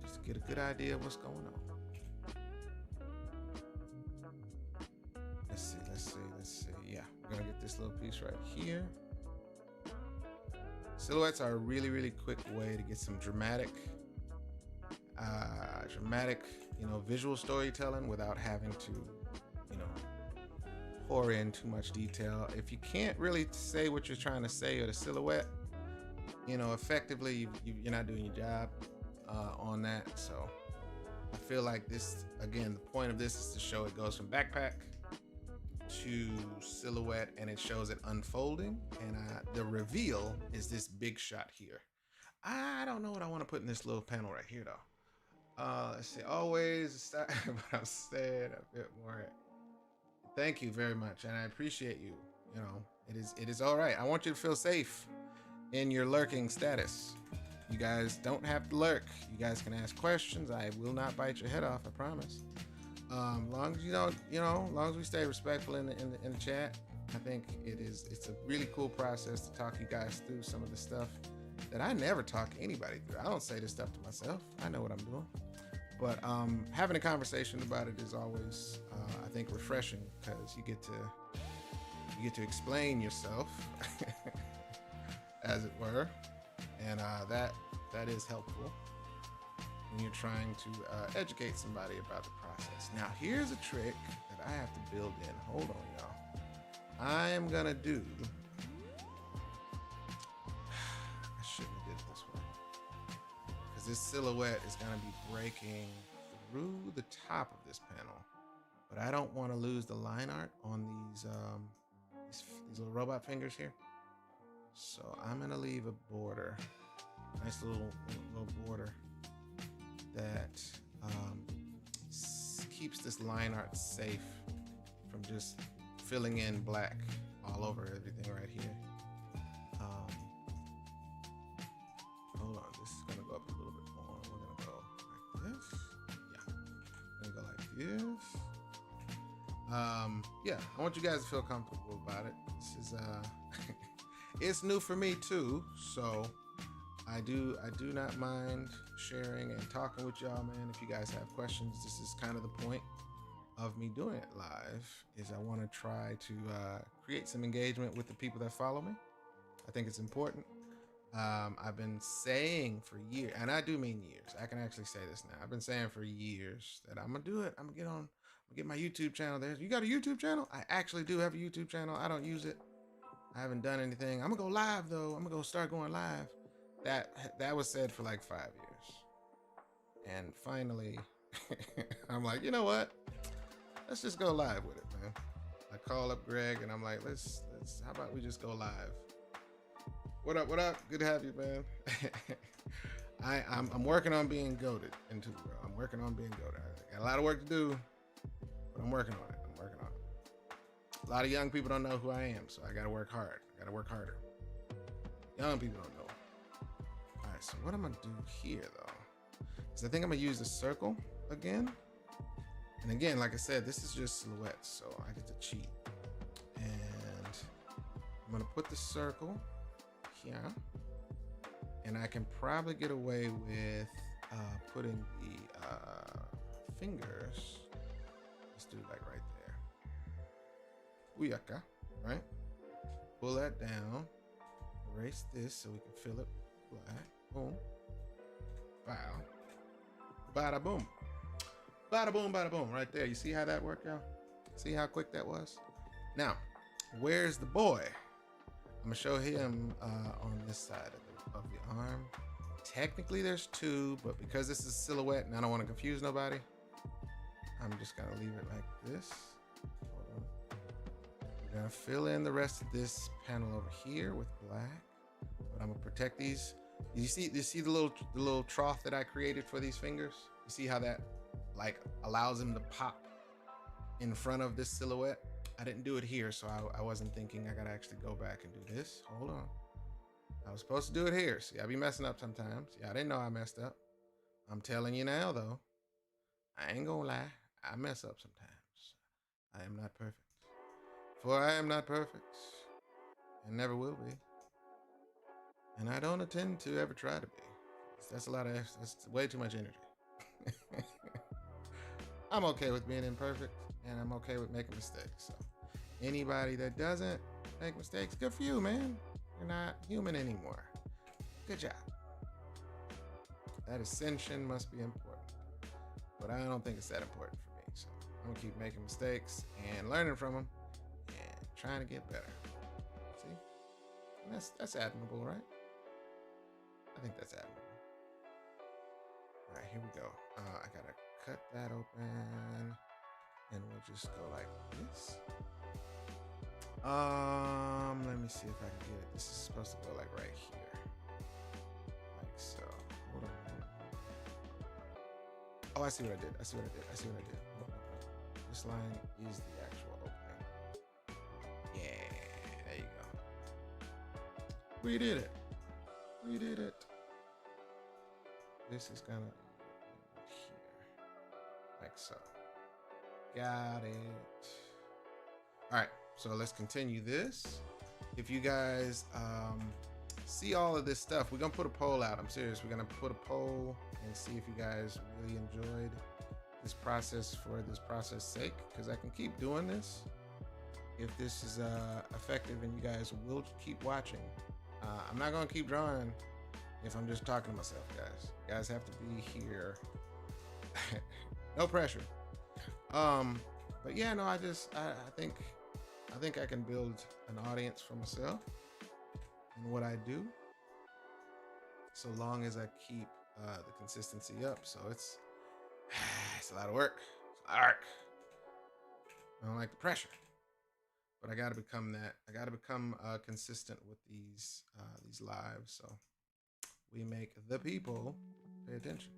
Just to get a good idea of what's going on. Let's see. Yeah, we're gonna get this little piece right here. Silhouettes are a really, really quick way to get some dramatic, visual storytelling without having to, pour in too much detail. If you can't really say what you're trying to say or the silhouette, effectively, you're not doing your job on that. So I feel like this, again, the point of this is to show it goes from backpack to silhouette and it shows it unfolding. And the reveal is this big shot here. I don't know what I want to put in this little panel right here though. Let's see, always start, but I'm saying a bit more. Thank you very much, and I appreciate you. It is all right. I want you to feel safe in your lurking status. You guys don't have to lurk. You guys can ask questions. I will not bite your head off, I promise. Long as you don't, long as we stay respectful in the chat, I think it's a really cool process to talk you guys through some of the stuff that I never talk anybody through. I don't say this stuff to myself. I know what I'm doing. But having a conversation about it is always, I think, refreshing because you get to explain yourself, as it were, and that is helpful. when you're trying to educate somebody about the process. Now, here's a trick that I have to build in. Hold on, y'all. I am gonna do. I shouldn't have did it this way, because this silhouette is gonna be breaking through the top of this panel, but I don't want to lose the line art on these little robot fingers here. So I'm gonna leave a border, nice little border that keeps this line art safe from just filling in black all over everything right here. Hold on, this is gonna go up a little bit more. We're gonna go like this. Yeah, we're gonna go like this. Yeah, I want you guys to feel comfortable about it. This is it's new for me too, so I do not mind sharing and talking with y'all, man. If you guys have questions, this is kind of the point of me doing it live, is I want to try to create some engagement with the people that follow me. I think it's important. I've been saying for years, and I do mean years, I can actually say this now. I've been saying for years that I'm gonna do it. I'm gonna get my YouTube channel there. You got a YouTube channel? I actually do have a YouTube channel. I don't use it. I haven't done anything. I'm gonna go live though. I'm gonna go start going live. That was said for like 5 years. And finally, I'm like, you know what? Let's just go live with it, man. I call up Greg and I'm like, let's how about we just go live? What up? Good to have you, man. I'm working on being goated into the world. I'm working on being goated. I got a lot of work to do, but I'm working on it. A lot of young people don't know who I am, so I gotta work hard. I gotta work harder. Young people don't know. All right, so what I'm gonna do here though, is I think I'm gonna use the circle again. And again, like I said, this is just silhouettes, so I get to cheat. And I'm gonna put the circle here, and I can probably get away with putting the fingers. Let's do like right there. Uyaka, right? Pull that down. Erase this so we can fill it black. Boom. Wow. Bada boom. Bada boom, bada boom. Right there. You see how that worked out? See how quick that was? Now, where's the boy? I'm gonna show him on this side of the arm. Technically there's two, but because this is silhouette and I don't want to confuse nobody, I'm just gonna leave it like this. We're gonna fill in the rest of this panel over here with black, but I'm gonna protect these. You see the little trough that I created for these fingers? You see how that like allows them to pop in front of this silhouette? I didn't do it here, so I wasn't thinking I gotta actually go back and do this. Hold on. I was supposed to do it here. See, I be messing up sometimes. Yeah, I didn't know I messed up. I'm telling you now though, I ain't gonna lie, I mess up sometimes. I am not perfect. For I am not perfect, and never will be. And I don't intend to ever try to be. That's way too much energy. I'm okay with being imperfect, and I'm okay with making mistakes. So anybody that doesn't make mistakes, good for you, man. You're not human anymore. Good job. That ascension must be important, but I don't think it's that important for me. So I'm gonna keep making mistakes and learning from them and trying to get better. See? And that's admirable, right? I think that's admirable. All right, here we go. I gotta cut that open, and we'll just go like this. Let me see if I can get it. This is supposed to go like right here, like so. Hold on. Oh, I see what I did. Hold on. This line is the actual opening. Yeah, there you go. We did it. This is gonna be here, like so. Got it. All right, so let's continue this. If you guys see all of this stuff, we're gonna put a poll out. I'm serious. We're gonna put a poll and see if you guys really enjoyed this process for this process sake, because I can keep doing this if this is effective and you guys will keep watching. I'm not gonna keep drawing if I'm just talking to myself, guys. You guys have to be here. No pressure. But yeah, no, I think I can build an audience for myself in what I do, so long as I keep the consistency up. So it's a lot of work. It's a lot of work. I don't like the pressure, but I got to become that. I got to become consistent with these lives, so we make the people pay attention.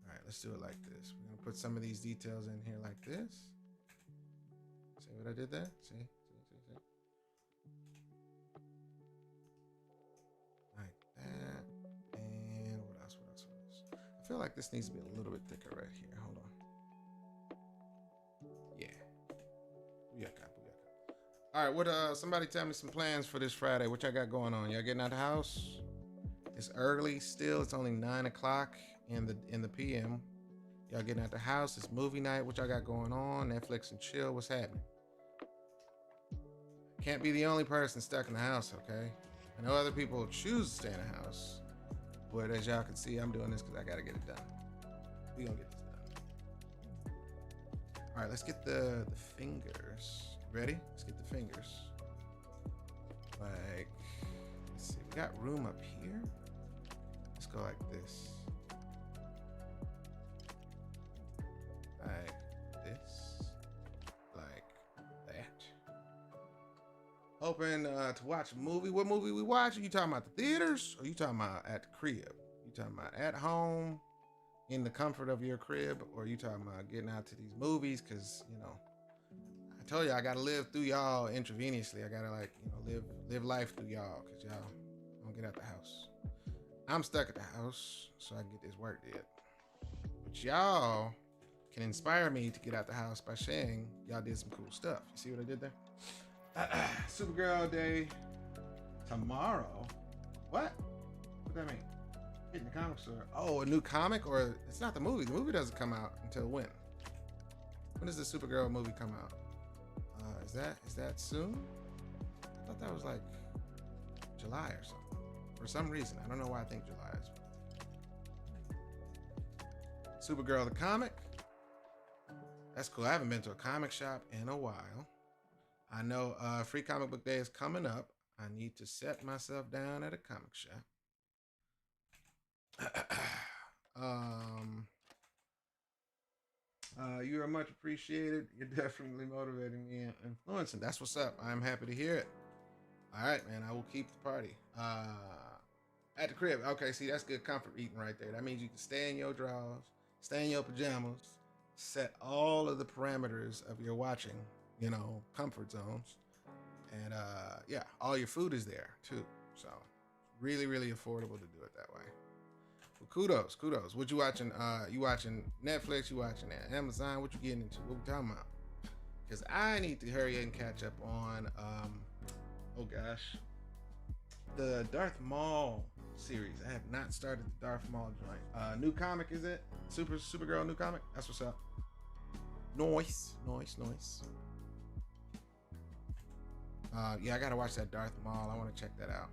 All right, let's do it like this. We're gonna put some of these details in here like this. See what I did there? See? Like that. And what else? I feel like this needs to be a little bit thicker right here. Hold on. Yeah. Booyaka. All right, what somebody tell me some plans for this Friday. What y'all got going on? Y'all getting out the house? It's early still. It's only 9 o'clock in the PM. Y'all getting out the house? It's movie night. What y'all got going on? Netflix and chill. What's happening? Can't be the only person stuck in the house, okay? I know other people choose to stay in the house, but as y'all can see, I'm doing this because I gotta get it done. We gonna get this done. All right, let's get the fingers. Ready? Let's get the fingers. Like, let's see, we got room up here. Let's go like this. Like this. Like that. Open to watch a movie. What movie we watch? Are you talking about the theaters? Or you talking about at the crib? You talking about at home, in the comfort of your crib? Or you talking about getting out to these movies? Because, you know, I told you I gotta live through y'all intravenously. I gotta, like, you know, live life through y'all, because y'all don't get out the house. I'm stuck at the house, so I can get this work did. But y'all can inspire me to get out the house by saying y'all did some cool stuff. You see what I did there? Supergirl Day tomorrow. What? What that mean? Hitting the comic store. Oh, a new comic? Or it's not the movie. The movie doesn't come out until when? When does the Supergirl movie come out? Is that soon? I thought that was like July or something. For some reason. I don't know why I think July is. Supergirl the comic. That's cool. I haven't been to a comic shop in a while. I know Free Comic Book Day is coming up. I need to set myself down at a comic shop. You are much appreciated. You're definitely motivating me and influencing. That's what's up. I'm happy to hear it. All right, man. I will keep the party. At the crib. Okay, see, that's good comfort eating right there. That means you can stay in your drawers, stay in your pajamas, set all of the parameters of your watching, you know, comfort zones. And yeah, all your food is there too. So really, really affordable to do it that way. Well, kudos. What you watching? You watching Netflix? You watching Amazon? What you getting into? What we talking about? Because I need to hurry and catch up on oh gosh, the Darth Maul series. I have not started the Darth Maul joint. New comic, is it? Supergirl new comic? That's what's up. Nice. Yeah, I gotta watch that Darth Maul. I want to check that out.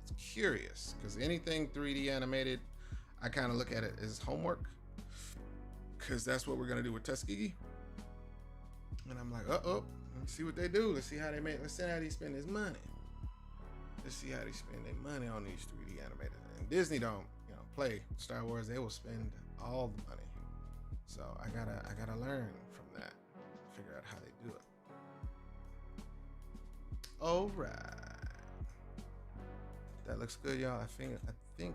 It's curious because anything 3D animated, I kind of look at it as homework, because that's what we're gonna do with Tuskegee. And I'm like, let's see what they do. Let's see how they make. Let's see how they spend his money. Let's see how they spend their money on these 3D animated. And Disney don't, you know, play Star Wars. They will spend all the money. So I gotta learn from that. Figure out how they do it. All right. That looks good, y'all. I think we did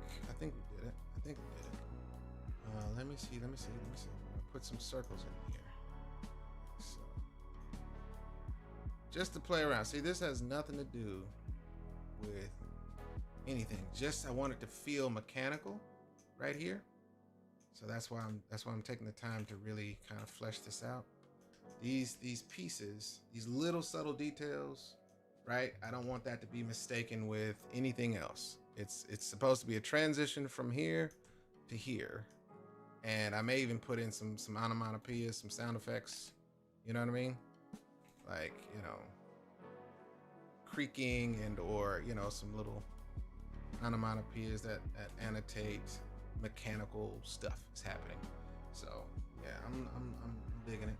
it. Let me see. I'll put some circles in here. So, just to play around. See, this has nothing to do with anything. Just I want it to feel mechanical right here. So that's why I'm taking the time to really kind of flesh this out. These pieces, these little subtle details, right? I don't want that to be mistaken with anything else. It's supposed to be a transition from here to here. And I may even put in some onomatopoeias, some sound effects. You know what I mean? Like, you know, creaking and or, you know, some little onomatopoeias that annotate mechanical stuff is happening. So yeah, I'm digging it.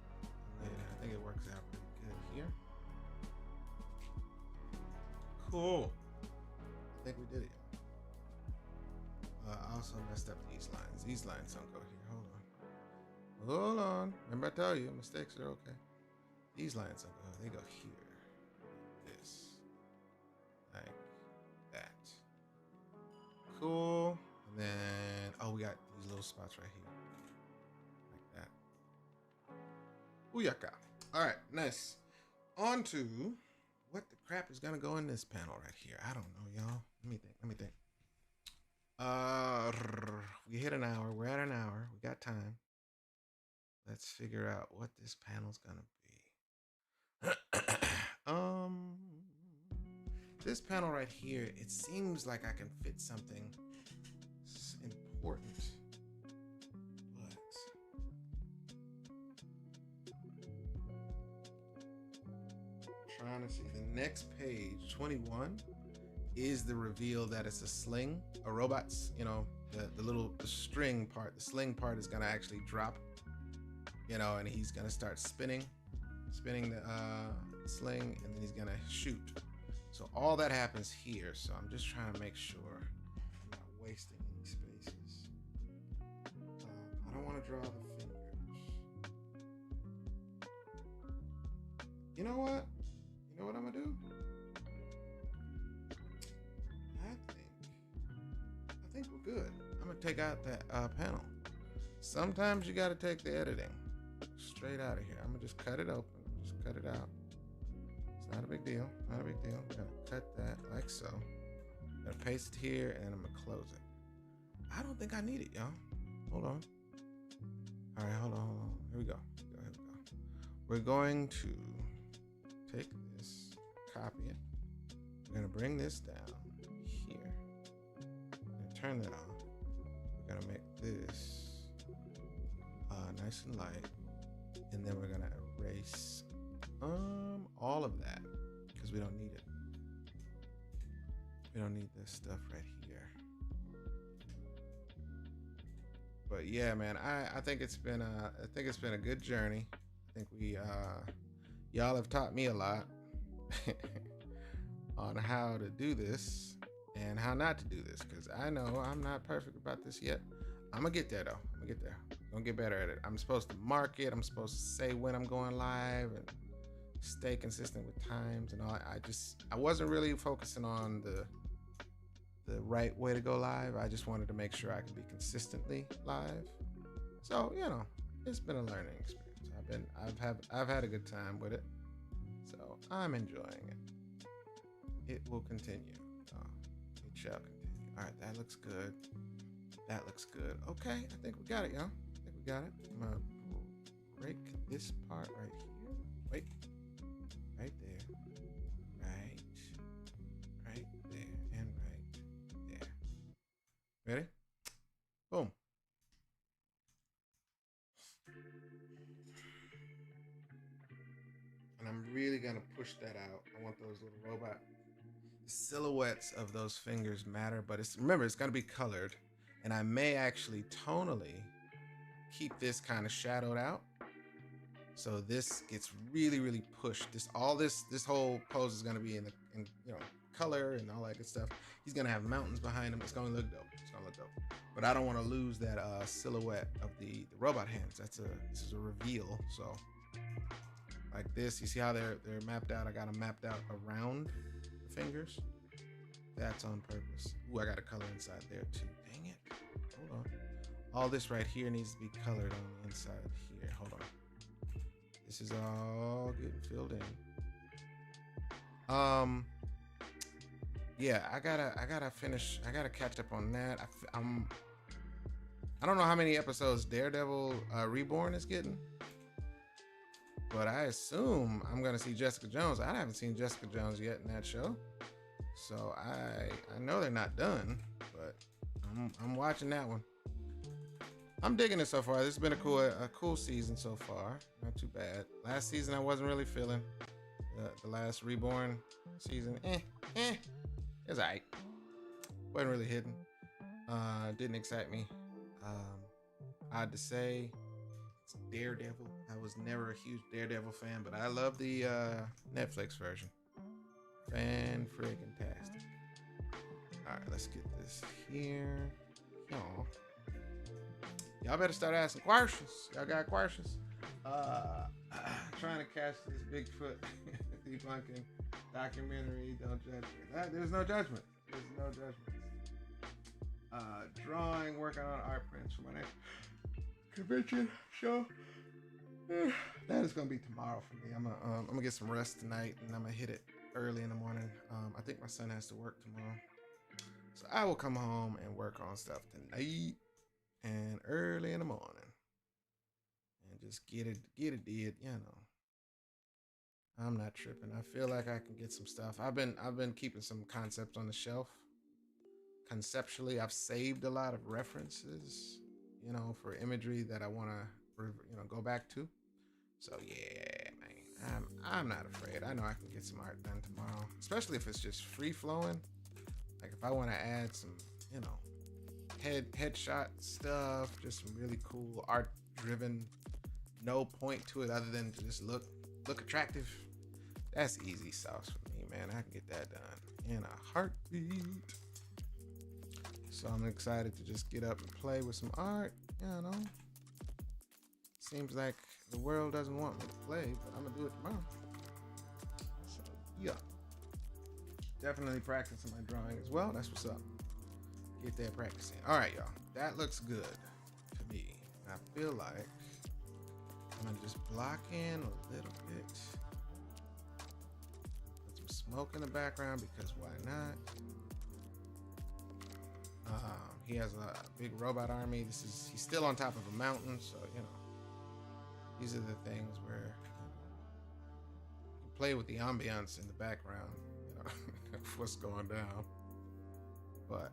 I think it works out pretty good here. Cool. I think we did it. I also messed up these lines. These lines don't go here. Hold on. Remember I tell you, mistakes are okay. These lines don't go. They go here. This. Like that. Cool. And then, oh, we got these little spots right here. Like that. Booyaka. All right, nice. On to what the crap is gonna go in this panel right here. I don't know, y'all. Let me think. We hit an hour. We're at an hour. We got time. Let's figure out what this panel's gonna be. This panel right here, it seems like I can fit something important, but trying to see the next page, 21, is the reveal that it's a sling. A robot's, the string part, the sling part is gonna actually drop, and he's gonna start spinning the sling, and then he's gonna shoot. So all that happens here. So I'm just trying to make sure I'm not wasting any spaces. I don't want to draw the fingers. You know what? You know what I'm gonna do? I think we're good. I'm gonna take out that panel. Sometimes you gotta take the editing straight out of here. I'm gonna just cut it open. Just cut it out. It's not a big deal. Not a big deal. I'm gonna cut that like so. I'm gonna paste it here and then I'm gonna close it. I don't think I need it, y'all. Hold on. All right, hold on. Here we go. Here we go. We're going to take this, copy it. We're gonna bring this down here. We're gonna turn that on. We're gonna make this nice and light, and then we're gonna erase all of that because we don't need it. We don't need this stuff right here. But yeah, man, I think it's been a good journey. I think y'all have taught me a lot on how to do this and how not to do this, because I know I'm not perfect about this yet. I'm gonna get there though. I'm gonna get there. I'm gonna get better at it. I'm supposed to mark it. I'm supposed to say when I'm going live and stay consistent with times and all. I wasn't really focusing on the right way to go live. I just wanted to make sure I could be consistently live. So, it's been a learning experience. I've had a good time with it. So I'm enjoying it. It will continue. It shall continue. All right, that looks good. That looks good. Okay, I think we got it, y'all. I think we got it. I'm gonna break this part right here. Wait. Right there. Right there. And right there. Ready? Boom. And I'm really gonna push that out. I want those little robot silhouettes of those fingers matter, but remember, it's gonna be colored. And I may actually tonally keep this kind of shadowed out. So this gets really, really pushed. This whole pose is gonna be in color and all that good stuff. He's gonna have mountains behind him. It's gonna look dope. But I don't want to lose that silhouette of the robot hands. This is a reveal. So like this, you see how they're mapped out? I got them mapped out around the fingers. That's on purpose. Ooh, I got a color inside there too. Dang it. Hold on. All this right here needs to be colored on the inside here. Hold on. This is all getting filled in. Yeah, I gotta finish. I gotta catch up on that. I don't know how many episodes Daredevil Reborn is getting, but I assume I'm gonna see Jessica Jones. I haven't seen Jessica Jones yet in that show. So I know they're not done, but I'm watching that one. I'm digging it so far. This has been a cool season so far. Not too bad. Last season I wasn't really feeling. The last Reborn season, it was alright. wasn't really hidden. Didn't excite me. Odd to say, it's Daredevil. I was never a huge Daredevil fan, but I love the Netflix version. Fan friggin' tastic. All right, let's get this here. Y'all better start asking questions. Y'all got questions? Trying to catch this Bigfoot debunking documentary. Don't judge me. There's no judgment. There's no judgment. Drawing, working on art prints for my next convention show. That is gonna be tomorrow for me. I'm gonna get some rest tonight, and I'm gonna hit it early in the morning. I think my son has to work tomorrow, so I will come home and work on stuff tonight and early in the morning, and just get it did. You know, I'm not tripping. I feel like I can get some stuff. I've been keeping some concepts on the shelf. Conceptually, I've saved a lot of references, you know, for imagery that I want to, you know, go back to. So yeah, man, I'm not afraid. I know I can get some art done tomorrow, especially if it's just free flowing. Like if I want to add some, you know, headshot stuff, just some really cool art driven, no point to it other than to just look attractive. That's easy sauce for me, man. I can get that done in a heartbeat. So I'm excited to just get up and play with some art, you know. Seems like the world doesn't want me to play, but I'm gonna do it tomorrow. So yeah. Definitely practicing my drawing as well. That's what's up. Get that practicing. All right, y'all. That looks good to me. And I feel like I'm gonna just block in a little bit. Put some smoke in the background because why not? He has a big robot army. He's still on top of a mountain, so you know, these are the things where you can play with the ambiance in the background, you know, of what's going down. But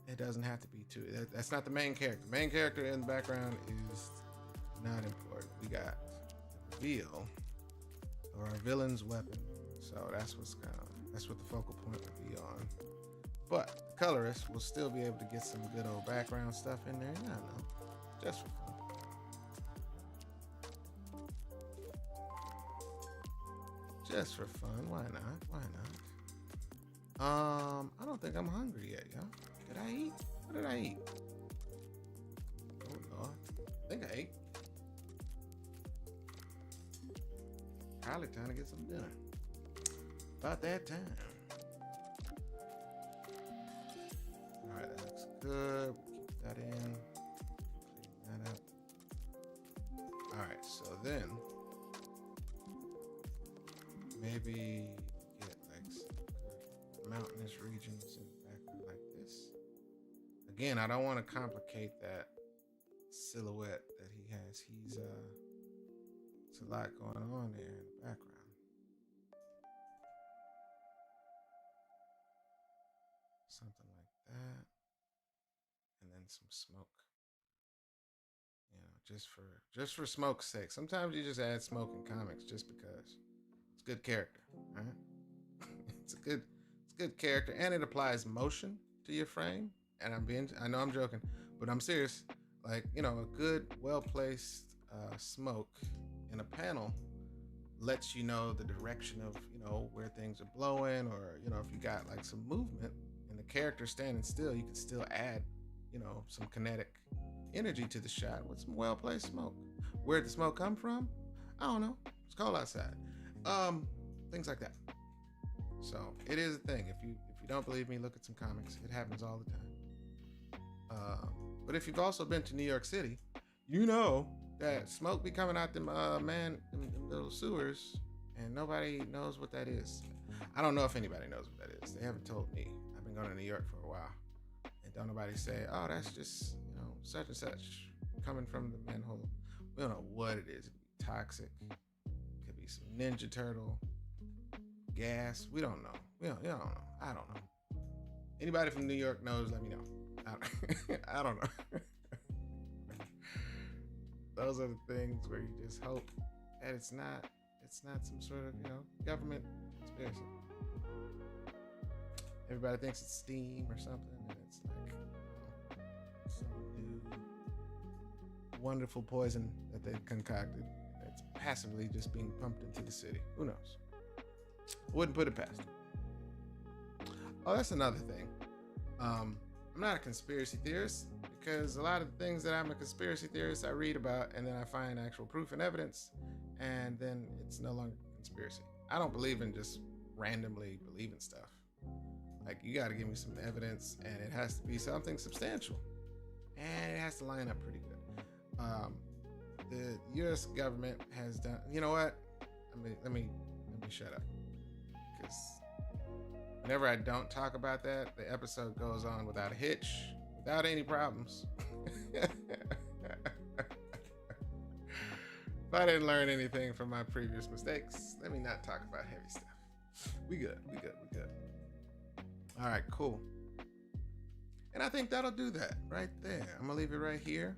it doesn't have to be too. That's not the main character. The main character in the background is not important. We got the reveal or our villain's weapon. So that's what the focal point would be on. But the colorist will still be able to get some good old background stuff in there. I don't know, just for fun. Just for fun. Why not? I don't think I'm hungry yet, y'all. Did I eat? What did I eat? Oh Lord, I think I ate. Probably time to get some dinner. About that time. All right, that looks good. Keep that in. Clean that up. All right, so then maybe get like some good mountainous regions in the background like this. Again, I don't want to complicate that silhouette that he has. It's a lot going on there in the background. Something like that. And then some smoke. You know, just for smoke's sake. Sometimes you just add smoke in comics just because it's good character, right? it's good character, and it applies motion to your frame. And I know I'm joking, but I'm serious. Like, you know, a good, well-placed smoke in a panel lets you know the direction of, you know, where things are blowing, or, you know, if you got like some movement and the character standing still, you can still add, you know, some kinetic energy to the shot with some well-placed smoke. Where'd the smoke come from? I don't know. It's cold outside. Things like that. So it is a thing. If you don't believe me, look at some comics. It happens all the time. But if you've also been to New York City, you know that smoke be coming out them little sewers, and nobody knows what that is. I don't know if anybody knows what that is. They haven't told me. I've been going to New York for a while, and don't nobody say, "Oh, that's just, you know, such and such coming from the manhole." We don't know what it is. It could be toxic. It could be some Ninja Turtle gas. We don't know. You don't know. I don't know. Anybody from New York knows? Let me know. I don't know. Those are the things where you just hope that it's not some sort of, you know, government conspiracy. everybody thinks it's steam or something, and it's like some new wonderful poison that they concocted. It's passively just being pumped into the city. Who knows? Wouldn't put it past them. Oh, that's another thing. I'm not a conspiracy theorist because a lot of the things that I'm a conspiracy theorist I read about and then I find actual proof and evidence, and then it's no longer a conspiracy. I don't believe in just randomly believing stuff. Like, you got to give me some evidence, and it has to be something substantial, and it has to line up pretty good. The U.S. government has done. You know what? Let me shut up, because whenever I don't talk about that, the episode goes on without a hitch, without any problems. If I didn't learn anything from my previous mistakes, let me not talk about heavy stuff. We good. All right, cool. And I think that'll do that right there. I'm gonna leave it right here.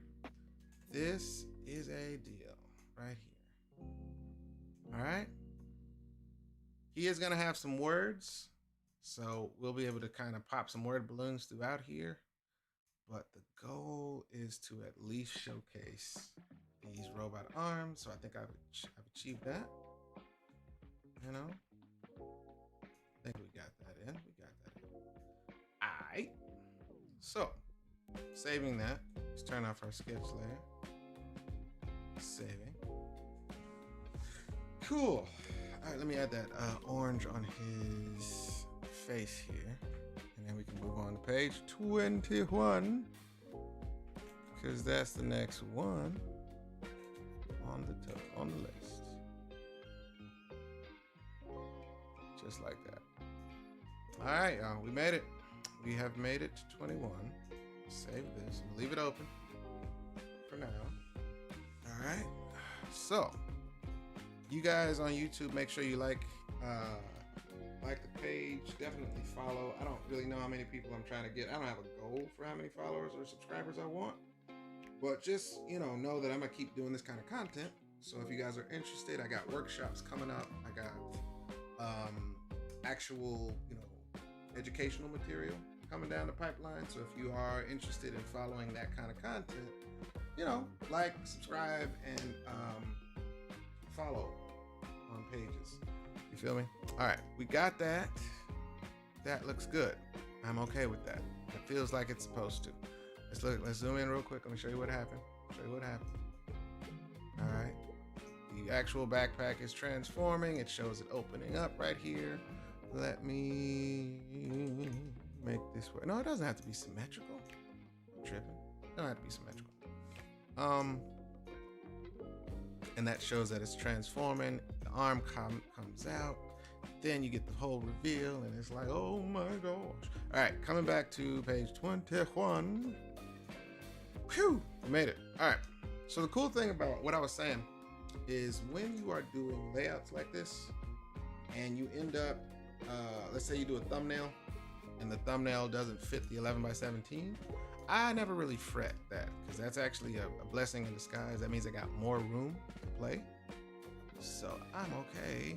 This is a deal right here. All right. He is gonna have some words, so we'll be able to kind of pop some word balloons throughout here. But the goal is to at least showcase these robot arms. So I think I've achieved that. You know, I think we got that in. All right. So, saving that. Let's turn off our sketch layer. Saving. Cool. All right, let me add that orange on his face here. And then we can move on to page 21. Because that's the next one on the list. Just like that. All right, y'all. We made it. We have made it to 21. Save this. Leave it open for now. All right. So, you guys on YouTube, make sure you like the page. Definitely follow. I don't really know how many people I'm trying to get. I don't have a goal for how many followers or subscribers I want. But just, know that I'm going to keep doing this kind of content. So if you guys are interested, I got workshops coming up. I got actual, educational material coming down the pipeline. So if you are interested in following that kind of content, like, subscribe, and follow on pages. You feel me? All right, we got that. That looks good. I'm okay with that. It feels like it's supposed to. Let's zoom in real quick. Let me show you what happened. All right. The actual backpack is transforming. It shows it opening up right here. Let me make this work. No, it doesn't have to be symmetrical. I'm tripping. It don't have to be symmetrical. And that shows that it's transforming. The arm comes out. Then you get the whole reveal, and it's like, oh my gosh. All right, coming back to page 21. Phew, we made it. All right. So the cool thing about what I was saying is when you are doing layouts like this, and you end up, let's say you do a thumbnail, and the thumbnail doesn't fit the 11x17, I never really fret that, because that's actually a blessing in disguise. That means I got more room to play. So I'm okay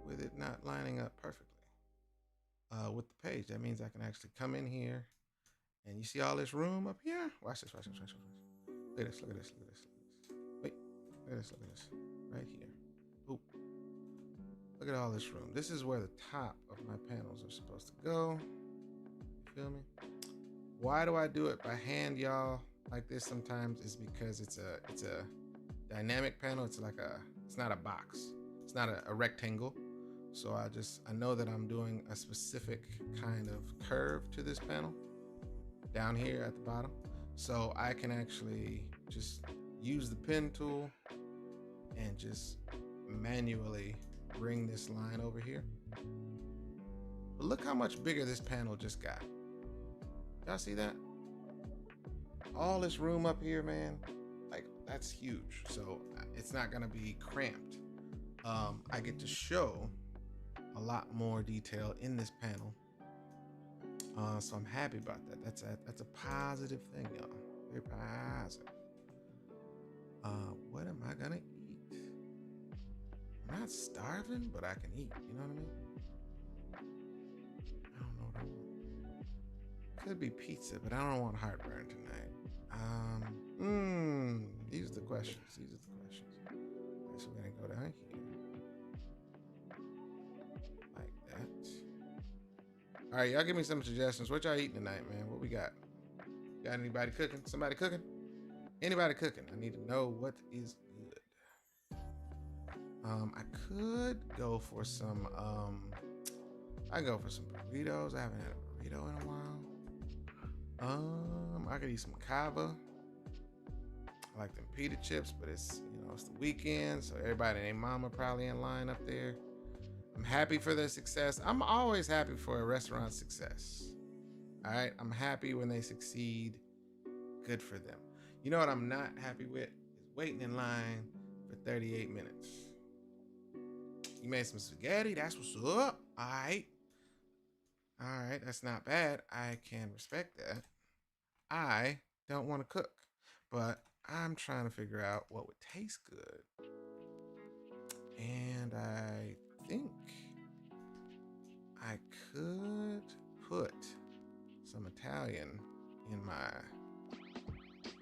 with it not lining up perfectly with the page. That means I can actually come in here, and you see all this room up here? Watch this. Look at this. Wait, look at this. Right here. Boop. Look at all this room. This is where the top of my panels are supposed to go. You feel me? Why do I do it by hand, y'all, like this sometimes? Is because it's a dynamic panel. It's not a box. It's not a rectangle. So I know that I'm doing a specific kind of curve to this panel down here at the bottom. So I can actually just use the pen tool and just manually bring this line over here. But look how much bigger this panel just got. Y'all see that? All this room up here, man, like, that's huge. So it's not gonna be cramped. I get to show a lot more detail in this panel. So I'm happy about that. That's a positive thing, y'all. Very positive. What am I gonna eat? I'm not starving, but I can eat. You know what I mean? I don't know what I want. Could be pizza, but I don't want heartburn tonight. These are the questions. These are the questions. Okay, so we're gonna go down here. Like that. All right, y'all give me some suggestions. What y'all eating tonight, man? What we got? Got anybody cooking? Somebody cooking? Anybody cooking? I need to know what is good. I could go for some, I go for some burritos. I haven't had a burrito in a while. I could eat some kava. I like them pita chips, but it's, you know, it's the weekend, so everybody and their mama probably in line up there. I'm happy for their success. I'm always happy for a restaurant's success. All right, I'm happy when they succeed. Good for them. You know what I'm not happy with is waiting in line for 38 minutes. You made some spaghetti. That's what's up. All right, that's not bad. I can respect that. I don't want to cook, but I'm trying to figure out what would taste good. And I think I could put some Italian in my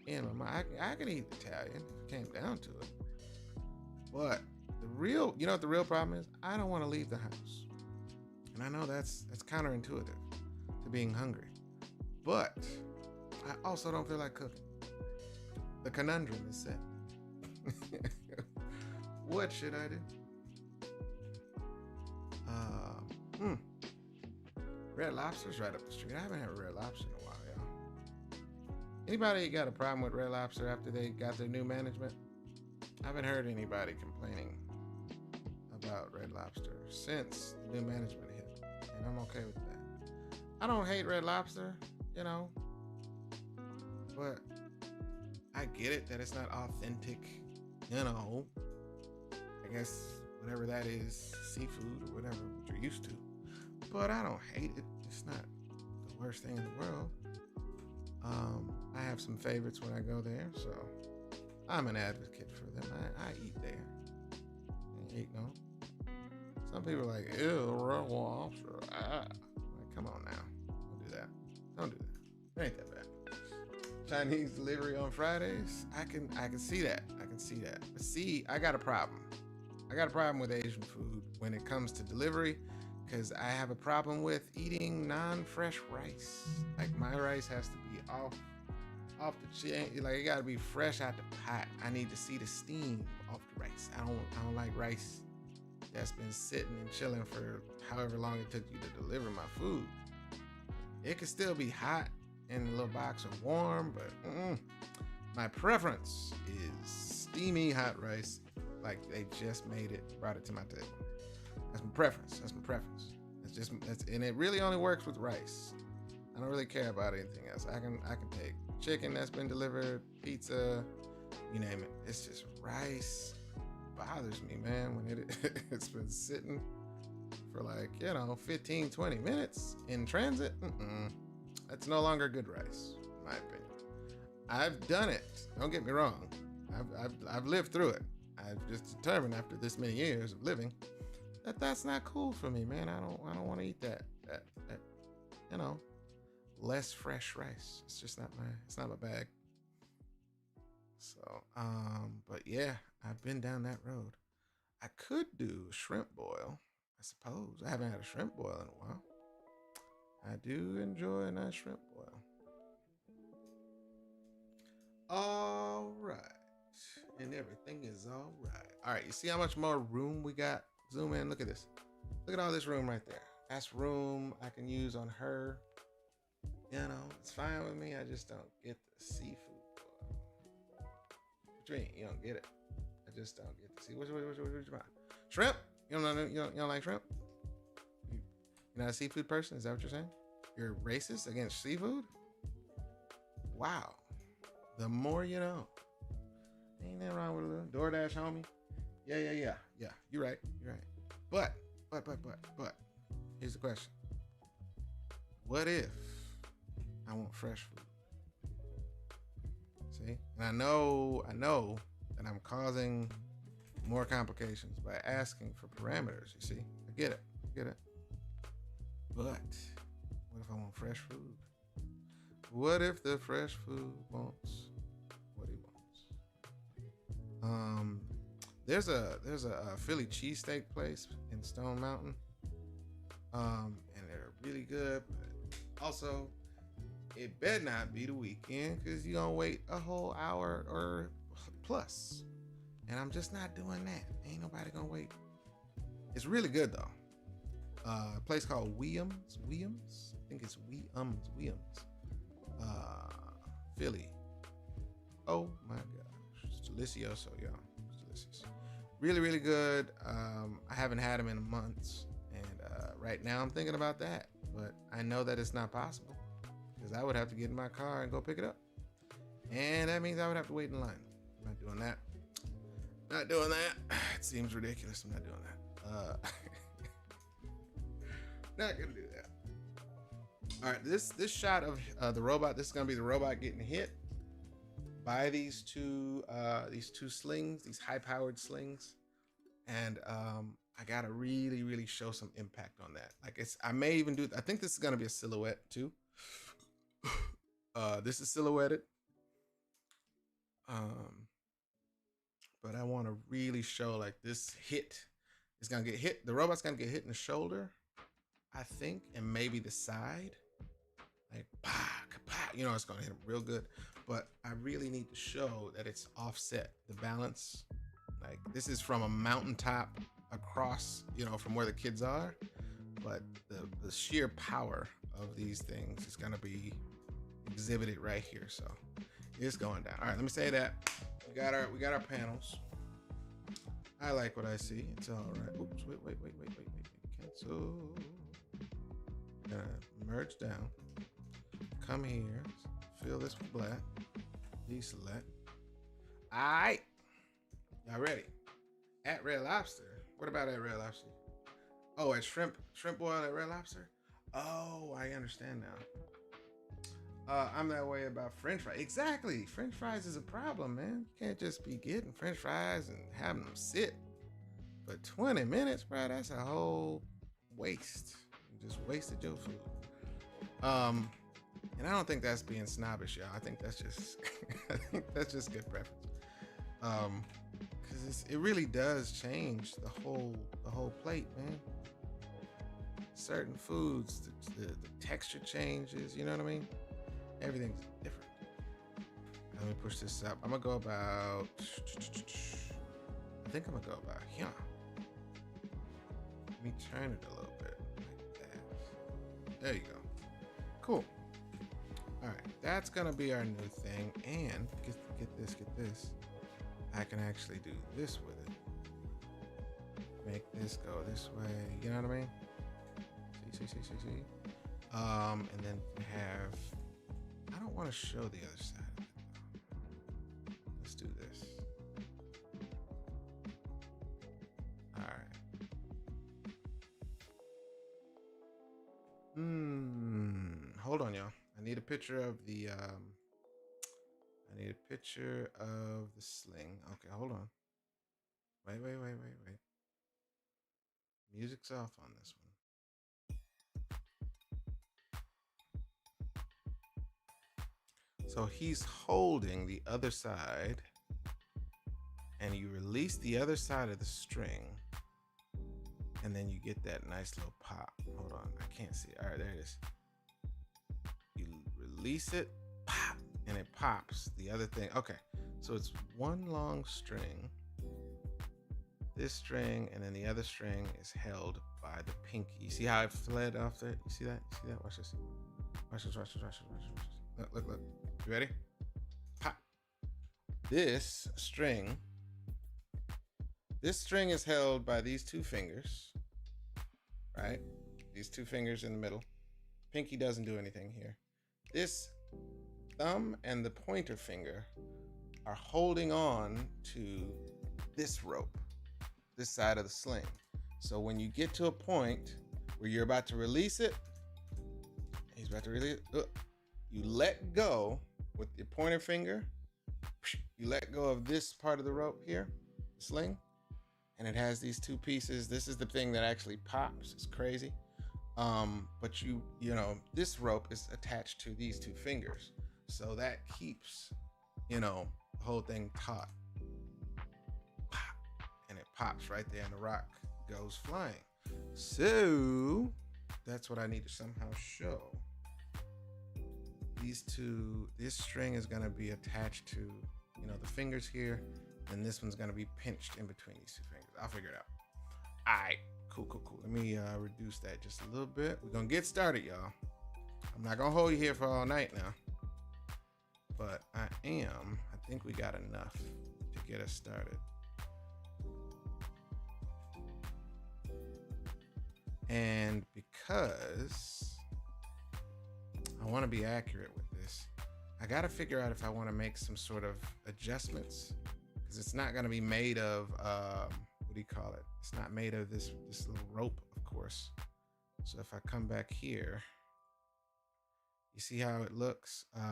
I could eat Italian if it came down to it. But you know what the real problem is? I don't want to leave the house. And I know that's counterintuitive to being hungry. But I also don't feel like cooking. The conundrum is set. What should I do? Red Lobster's right up the street. I haven't had a Red Lobster in a while, y'all. Anybody got a problem with Red Lobster after they got their new management? I haven't heard anybody complaining about Red Lobster since the new management hit, and I'm okay with that. I don't hate Red Lobster, you know, but I get it that it's not authentic, you know. I guess whatever that is, seafood or whatever you're used to. But I don't hate it. It's not the worst thing in the world. I have some favorites when I go there, so I'm an advocate for them. I eat there. I eat, no. Some people are like, ew, Red Lobster. Like, come on now. Don't do that. Don't do that. It ain't that bad. Chinese delivery on Fridays. I can see that. I can see that. But see, I got a problem. I got a problem with Asian food when it comes to delivery, because I have a problem with eating non-fresh rice. Like, my rice has to be off the chain. Like, it gotta be fresh out the pot. I need to see the steam off the rice. I don't like rice that's been sitting and chilling for however long it took you to deliver my food. It could still be hot in the little box or warm, but my preference is steamy hot rice, like they just made it, brought it to my table. That's my preference. And it really only works with rice. I don't really care about anything else. I can take chicken that's been delivered, pizza, you name it. It's just rice bothers me, man, when it's been sitting for like, 15, 20 minutes in transit. That's no longer good rice, in my opinion. I've done it. Don't get me wrong. I've lived through it. I've just determined after this many years of living that's not cool for me, man. I don't want to eat that less fresh rice. It's just not my bag. So, but yeah, I've been down that road. I could do shrimp boil, I suppose. I haven't had a shrimp boil in a while. I do enjoy a nice shrimp boil. All right. And everything is all right. All right, you see how much more room we got? Zoom in, look at this. Look at all this room right there. That's room I can use on her. It's fine with me. I just don't get the seafood boil. What you mean? You don't get it? I just don't get the seafood. What you want? Shrimp? You don't like shrimp? You're not a seafood person? Is that what you're saying? You're racist against seafood? Wow. The more you know. Ain't nothing wrong with a little DoorDash, homie. Yeah. You're right. But, here's the question. What if I want fresh food? See? And I know that I'm causing more complications by asking for parameters, you see? I get it. But what if I want fresh food? What if the fresh food wants what he wants? There's a Philly cheesesteak place in Stone Mountain. And they're really good. But also, it better not be the weekend because you're gonna wait a whole hour or plus. And I'm just not doing that. Ain't nobody gonna wait. It's really good though. A place called Williams. I think it's Williams. Philly. Oh my gosh. It's delicioso, y'all. It's delicious. Really, really good. I haven't had them in months. And right now I'm thinking about that. But I know that it's not possible. Because I would have to get in my car and go pick it up. And that means I would have to wait in line. I'm not doing that. Not doing that. It seems ridiculous. I'm not doing that. Not gonna do that. All right, this shot of the robot. This is gonna be the robot getting hit by these two slings, these high-powered slings, and I gotta really, really show some impact on that. Like I may even do. I think this is gonna be a silhouette too. This is silhouetted. But I want to really show like this hit is gonna get hit. The robot's gonna get hit in the shoulder, I think, and maybe the side. Like, you know, it's gonna hit him real good. But I really need to show that it's offset, the balance. Like this is from a mountaintop across, you know, from where the kids are. But the sheer power of these things is gonna be exhibited right here. So it's going down. All right, let me say that. We got our panels. I like what I see. It's all right. Oops, wait. Cancel. Gonna merge down. Come here. Fill this with black. Deselect. All right. Y'all ready? At Red Lobster. What about at Red Lobster? Oh, at shrimp boil at Red Lobster? Oh, I understand now. I'm that way about French fries. Exactly. French fries is a problem, man. You can't just be getting French fries and having them sit for 20 minutes, bro. That's a whole waste. You just wasted your food. And I don't think that's being snobbish, y'all. I think that's just good preference. Because it really does change the whole plate, man. Certain foods, the texture changes. You know what I mean? Everything's different. Let me push this up. I'm gonna go about. I think I'm gonna go about here. Let me turn it a little bit like that. There you go. Cool. All right, that's gonna be our new thing. And get this. I can actually do this with it. Make this go this way. You know what I mean? See. And then have. I don't want to show the other side of it though. Let's do this. All right. Hold on, y'all. I need a picture of the sling. Okay, hold on. Wait. Music's off on this one. So he's holding the other side, and you release the other side of the string, and then you get that nice little pop. Hold on, I can't see. All right, there it is. You release it, pop, and it pops the other thing. Okay, so it's one long string, this string, and then the other string is held by the pinky. You see how it fled off there? You see that? Watch this. Watch this. Look. You ready? Pop. This string is held by these two fingers, right? These two fingers in the middle. Pinky doesn't do anything here. This thumb and the pointer finger are holding on to this rope, this side of the sling. So when you get to a point where you're about to release it, he's about to release it, you let go with your pointer finger. You let go of this part of the rope here, the sling, and it has these two pieces. This is the thing that actually pops. It's crazy. But you know, this rope is attached to these two fingers. So that keeps, you know, the whole thing taut. Pop, and it pops right there and the rock goes flying. So that's what I need to somehow show. These two, this string is gonna be attached to, you know, the fingers here, and this one's gonna be pinched in between these two fingers. I'll figure it out. All right, cool. Let me reduce that just a little bit. We're gonna get started, y'all. I'm not gonna hold you here for all night now, but I think we got enough to get us started. And because I want to be accurate with this, I got to figure out if I want to make some sort of adjustments, because it's not going to be made of, what do you call it? It's not made of this little rope, of course. So if I come back here, you see how it looks? Wait.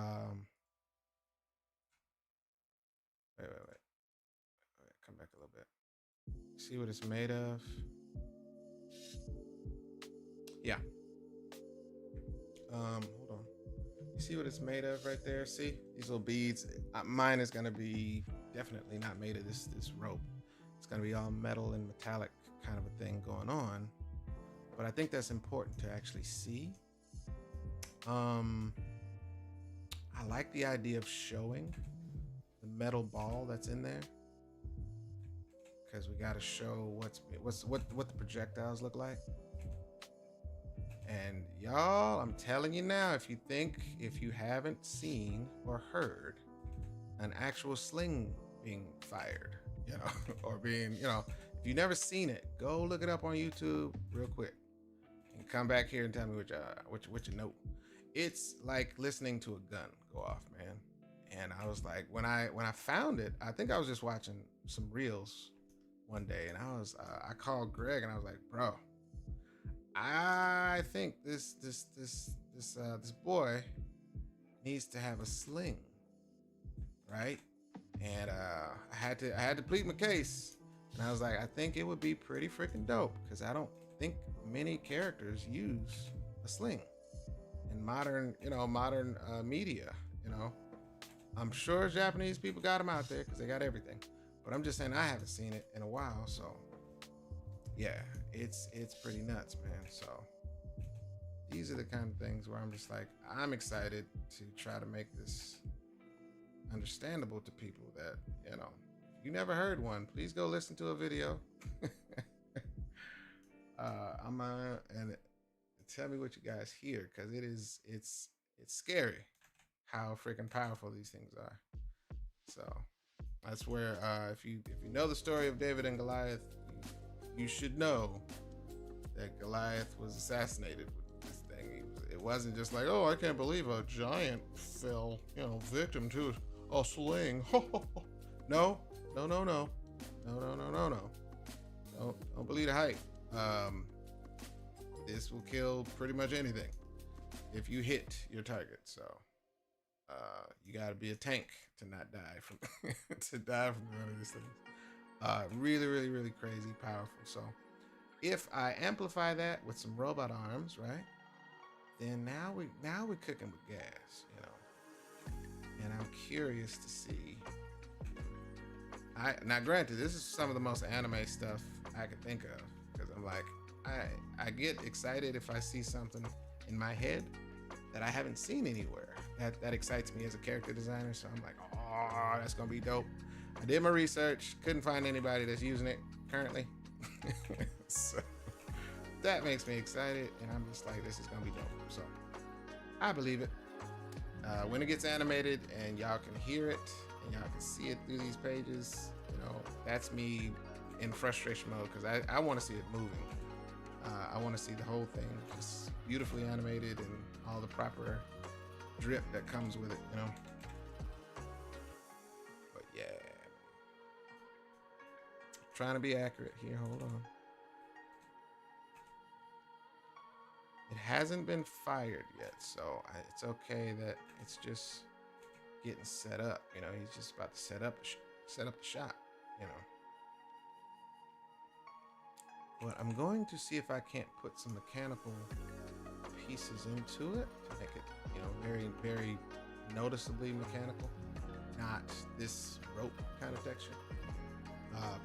Come back a little bit. See what it's made of? Yeah. Hold on. You see what it's made of right there? See these little beads? Mine is gonna be definitely not made of this rope. It's gonna be all metal and metallic kind of a thing going on. But I think that's important to actually see. I like the idea of showing the metal ball that's in there, because we got to show what the projectiles look like. And y'all, I'm telling you now, if you haven't seen or heard an actual sling being fired, you know, or being, you know, if you've never seen it, go look it up on YouTube real quick and come back here and tell me what you know. It's like listening to a gun go off, man. And I was like, when I found it, I think I was just watching some reels one day, and I called Greg and I was like, bro, I think this boy needs to have a sling, right? And I had to plead my case, and I was like, I think it would be pretty freaking dope, because I don't think many characters use a sling in modern media. You know, I'm sure Japanese people got them out there because they got everything, but I'm just saying I haven't seen it in a while, so. Yeah, it's pretty nuts, man. So these are the kind of things where I'm just like, I'm excited to try to make this understandable to people that, you know, if you never heard one, please go listen to a video. And tell me what you guys hear, because it's scary how freaking powerful these things are. So that's where if you know the story of David and Goliath, you should know that Goliath was assassinated with this thing. It wasn't just like, oh, I can't believe a giant fell, you know, victim to a sling. No. Don't believe the hype. This will kill pretty much anything if you hit your target. So you got to be a tank to not die from one of these things. Really crazy powerful. So if I amplify that with some robot arms, right, then now we're cooking with gas, you know. And I'm curious to see. Now granted, this is some of the most anime stuff I could think of, because I'm like, I get excited if I see something in my head that I haven't seen anywhere. That excites me as a character designer. So I'm like, oh, that's gonna be dope. I did my research, couldn't find anybody that's using it currently. So that makes me excited, and I'm just like, this is gonna be dope. So I believe it. When it gets animated and y'all can hear it and y'all can see it through these pages, you know, that's me in frustration mode, because I want to see it moving. I want to see the whole thing just beautifully animated and all the proper drip that comes with it, you know. But yeah, trying to be accurate here. Hold on. It hasn't been fired yet, so it's okay that it's just getting set up. You know, he's just about to set up the shot. You know. But I'm going to see if I can't put some mechanical pieces into it to make it, you know, very, very noticeably mechanical. Not this rope kind of texture.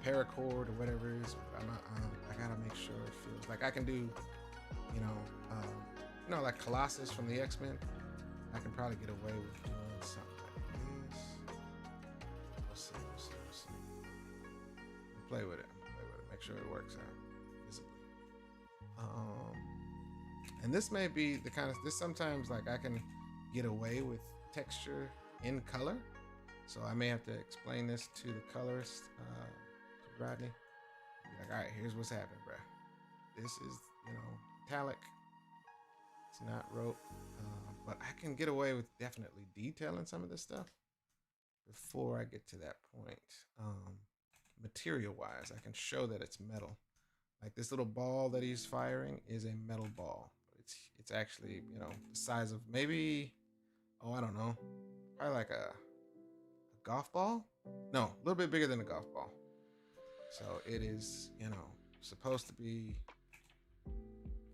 Paracord or whatever it is. I gotta make sure it feels like I can do, like Colossus from the X-Men. I can probably get away with doing something like this. We'll see. Play with it. Make sure it works out visibly. And this may be the kind of this sometimes like I can get away with texture in color. So I may have to explain this to the colorist, to Rodney. Be like, all right, here's what's happening, bro. This is, metallic. It's not rope, but I can get away with definitely detailing some of this stuff before I get to that point. Material-wise, I can show that it's metal. Like this little ball that he's firing is a metal ball. It's actually, the size of maybe, I don't know, probably like a golf ball? No, a little bit bigger than a golf ball. So it is, supposed to be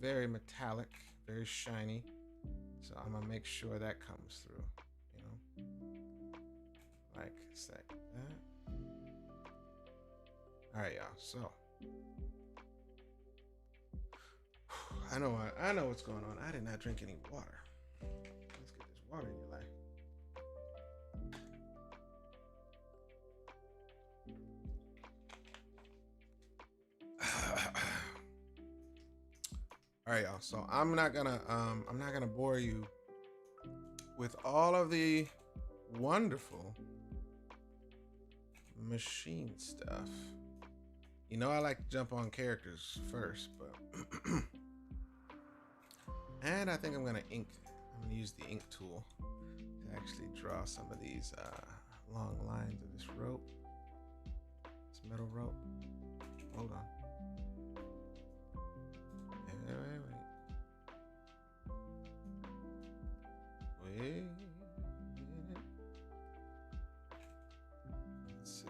very metallic, very shiny. So I'm gonna make sure that comes through, like that. All right, y'all. So I know what's going on. I did not drink any water. Let's get this water in your life. All right, y'all. So I'm not gonna bore you with all of the wonderful machine stuff. I like to jump on characters first, but and I think I'm gonna use the ink tool to actually draw some of these long lines of this rope, this metal rope. Hold on. Wait a minute. Let's see.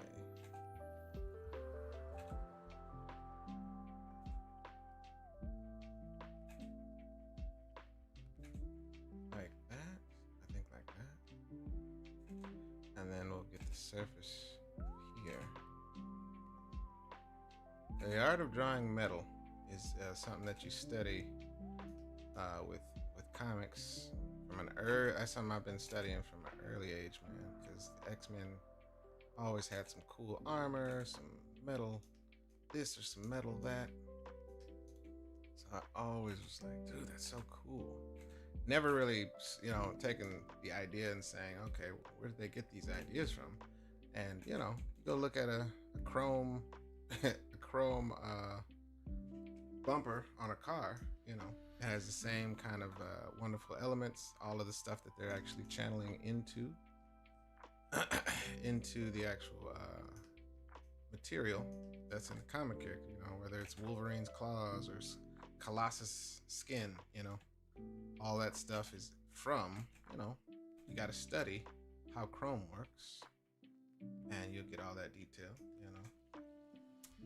Like that. I think like that. And then we'll get the surface here. The art of drawing metal is something that you study with comics from that's something I've been studying from an early age, man, because the X-Men always had some cool armor, some metal this or some metal that. So I always was like, dude, that's so cool. Never really, taking the idea and saying, okay, where did they get these ideas from? And, you go look at a chrome bumper on a car, it has the same kind of wonderful elements, all of the stuff that they're actually channeling into the actual material that's in the comic character, whether it's Wolverine's claws or Colossus skin, all that stuff is from, you got to study how chrome works and you'll get all that detail,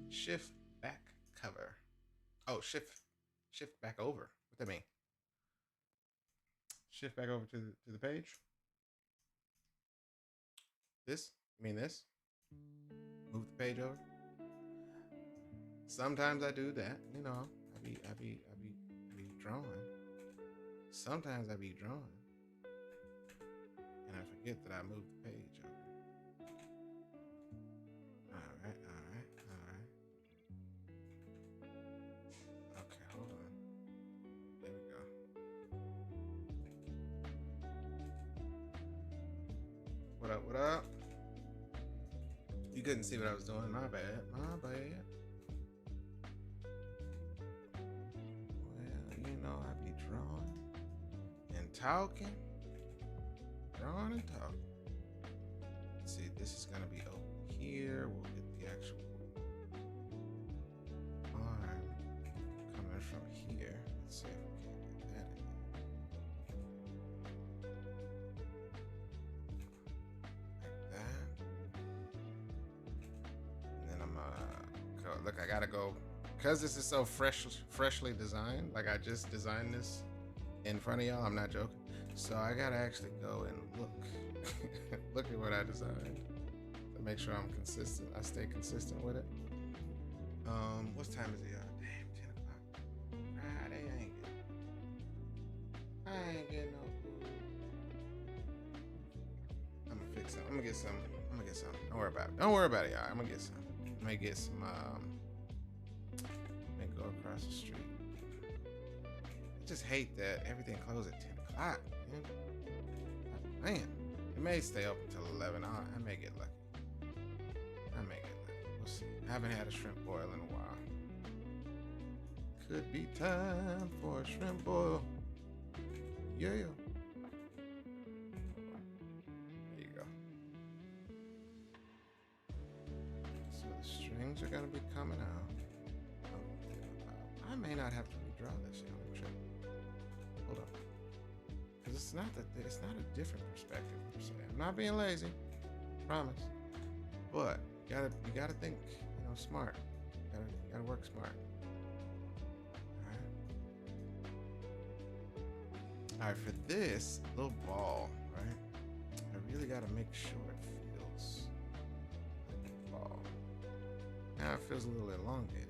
Shift back cover. Oh, shift back over. What that mean? Shift back over to the page. This? You mean this? Move the page over. Sometimes I do that. I be drawing. Sometimes I be drawing, and I forget that I moved the page over. All right. Okay, hold on. There we go. What up? You couldn't see what I was doing. My bad. Well, I be drawing and talking. Drawing and talking. Let's see, this is gonna be over here. We'll get the actual arm coming from here. Let's see if we can get that in. Like that. And then I'm look, I gotta because this is so freshly designed, like I just designed this in front of y'all, I'm not joking. So I gotta actually go and look at what I designed to make sure I'm consistent. I stay consistent with it. What time is it, y'all? Damn, 10 o'clock. Friday, I ain't getting no food. I'm gonna fix some. I'm gonna get some. Don't worry about it. Don't worry about it, y'all. I'm gonna get some. I'm gonna get some. Let me go across the street. I just hate that everything closes at 10 o'clock, man. Man, it may stay open until 11. I may get lucky. We'll see. I haven't had a shrimp boil in a while. Could be time for a shrimp boil. Yeah. There you go. So the strings are gonna be coming out. I may not have to redraw this, hold on. Because it's not a different perspective per se. I'm not being lazy, promise. But you gotta think, smart. You gotta work smart. All right, for this little ball, right? I really gotta make sure it feels like a ball. Now it feels a little elongated.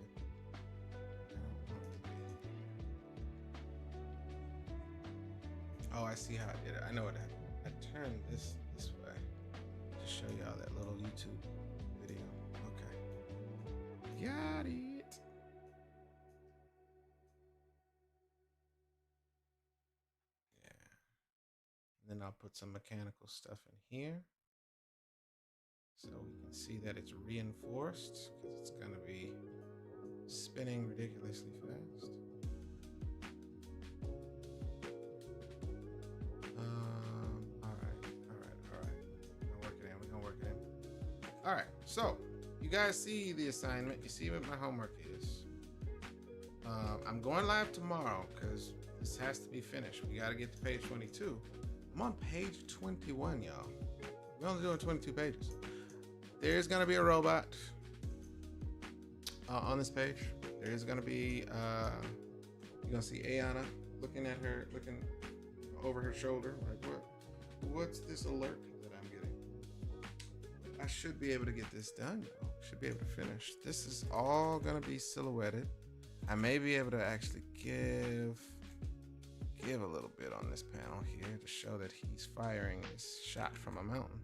Oh, I see how I did it. I know what happened. I turned this way to show y'all that little YouTube video. Okay. Got it. Yeah. And then I'll put some mechanical stuff in here so we can see that it's reinforced because it's going to be spinning ridiculously fast. All right, so you guys see the assignment. You see what my homework is. I'm going live tomorrow because this has to be finished. We got to get to page 22. I'm on page 21, y'all. We're only doing 22 pages. There's going to be a robot on this page. There's going to be, you're going to see Ayana looking over her shoulder. Like, what's this alert? I should be able to get this done, yo. Should be able to finish. This is all gonna be silhouetted. I may be able to actually give a little bit on this panel here to show that he's firing this shot from a mountain.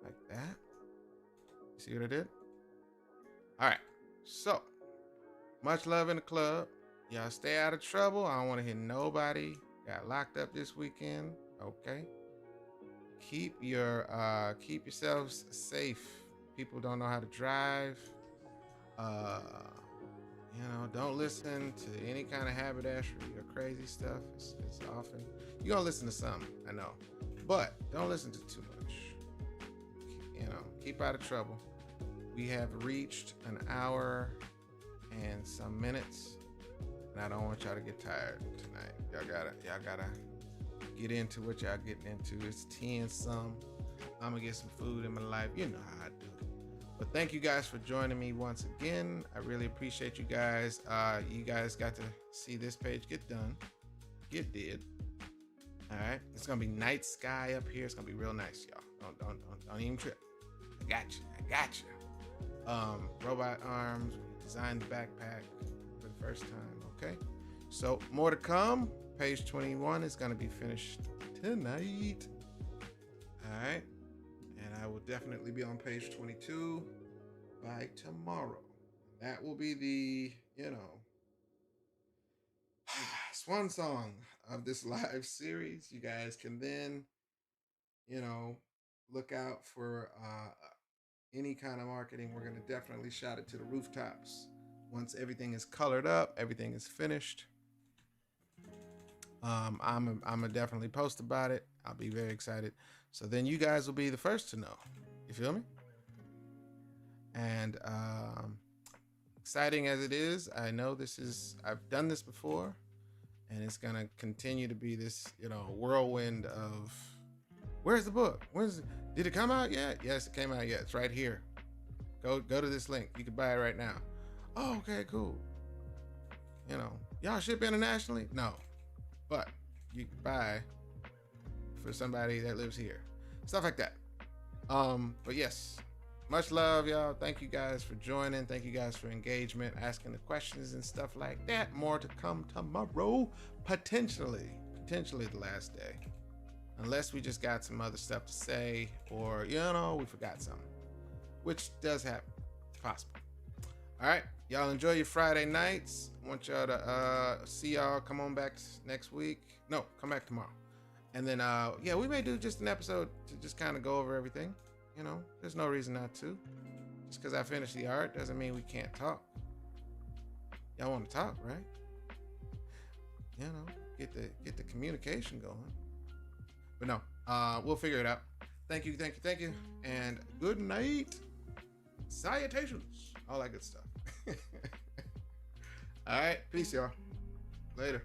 Like that. You see what I did? All right, so much love in the club. Y'all stay out of trouble. I don't want to hear nobody got locked up this weekend. Okay. Keep yourselves safe. People don't know how to drive. Don't listen to any kind of haberdashery or crazy stuff. It's often you're gonna listen to some, I know, but don't listen to too much. Keep out of trouble. We have reached an hour and some minutes, and I don't want y'all to get tired tonight. Y'all gotta get into what y'all getting into. It's 10 some. I'm gonna get some food in my life. You know how I do it. But thank you guys for joining me once again. I really appreciate you guys. You guys got to see this page get done. Get did. All right. It's gonna be night sky up here. It's gonna be real nice, y'all. Don't even trip. I got you. Robot arms. Designed the backpack for the first time. Okay. So more to come. Page 21 is going to be finished tonight. All right. And I will definitely be on page 22 by tomorrow. That will be the, swan song of this live series. You guys can then, look out for any kind of marketing. We're going to definitely shout it to the rooftops. Once everything is colored up, everything is finished. I'm gonna definitely post about it. I'll be very excited. So then you guys will be the first to know. You feel me? And exciting as it is, I know I've done this before, and it's gonna continue to be this, whirlwind of where's the book? Did it come out yet? Yes, it came out yet. It's right here. Go to this link. You can buy it right now. Oh, okay, cool. You know, y'all ship internationally? No, but you can buy for somebody that lives here. Stuff like that. But yes, much love, y'all. Thank you guys for joining. Thank you guys for engagement, asking the questions and stuff like that. More to come tomorrow, potentially the last day, unless we just got some other stuff to say, or you know, we forgot something, which does happen. It's possible. All right, y'all enjoy your Friday nights. I want y'all to see y'all. Come on back next week. No, come back tomorrow. And then, yeah, we may do just an episode to just kind of go over everything. You know, there's no reason not to. Just because I finished the art doesn't mean we can't talk. Y'all want to talk, right? You know, get the communication going. But no, we'll figure it out. Thank you. And good night. Salutations. All that good stuff. All right. Peace, y'all. Later.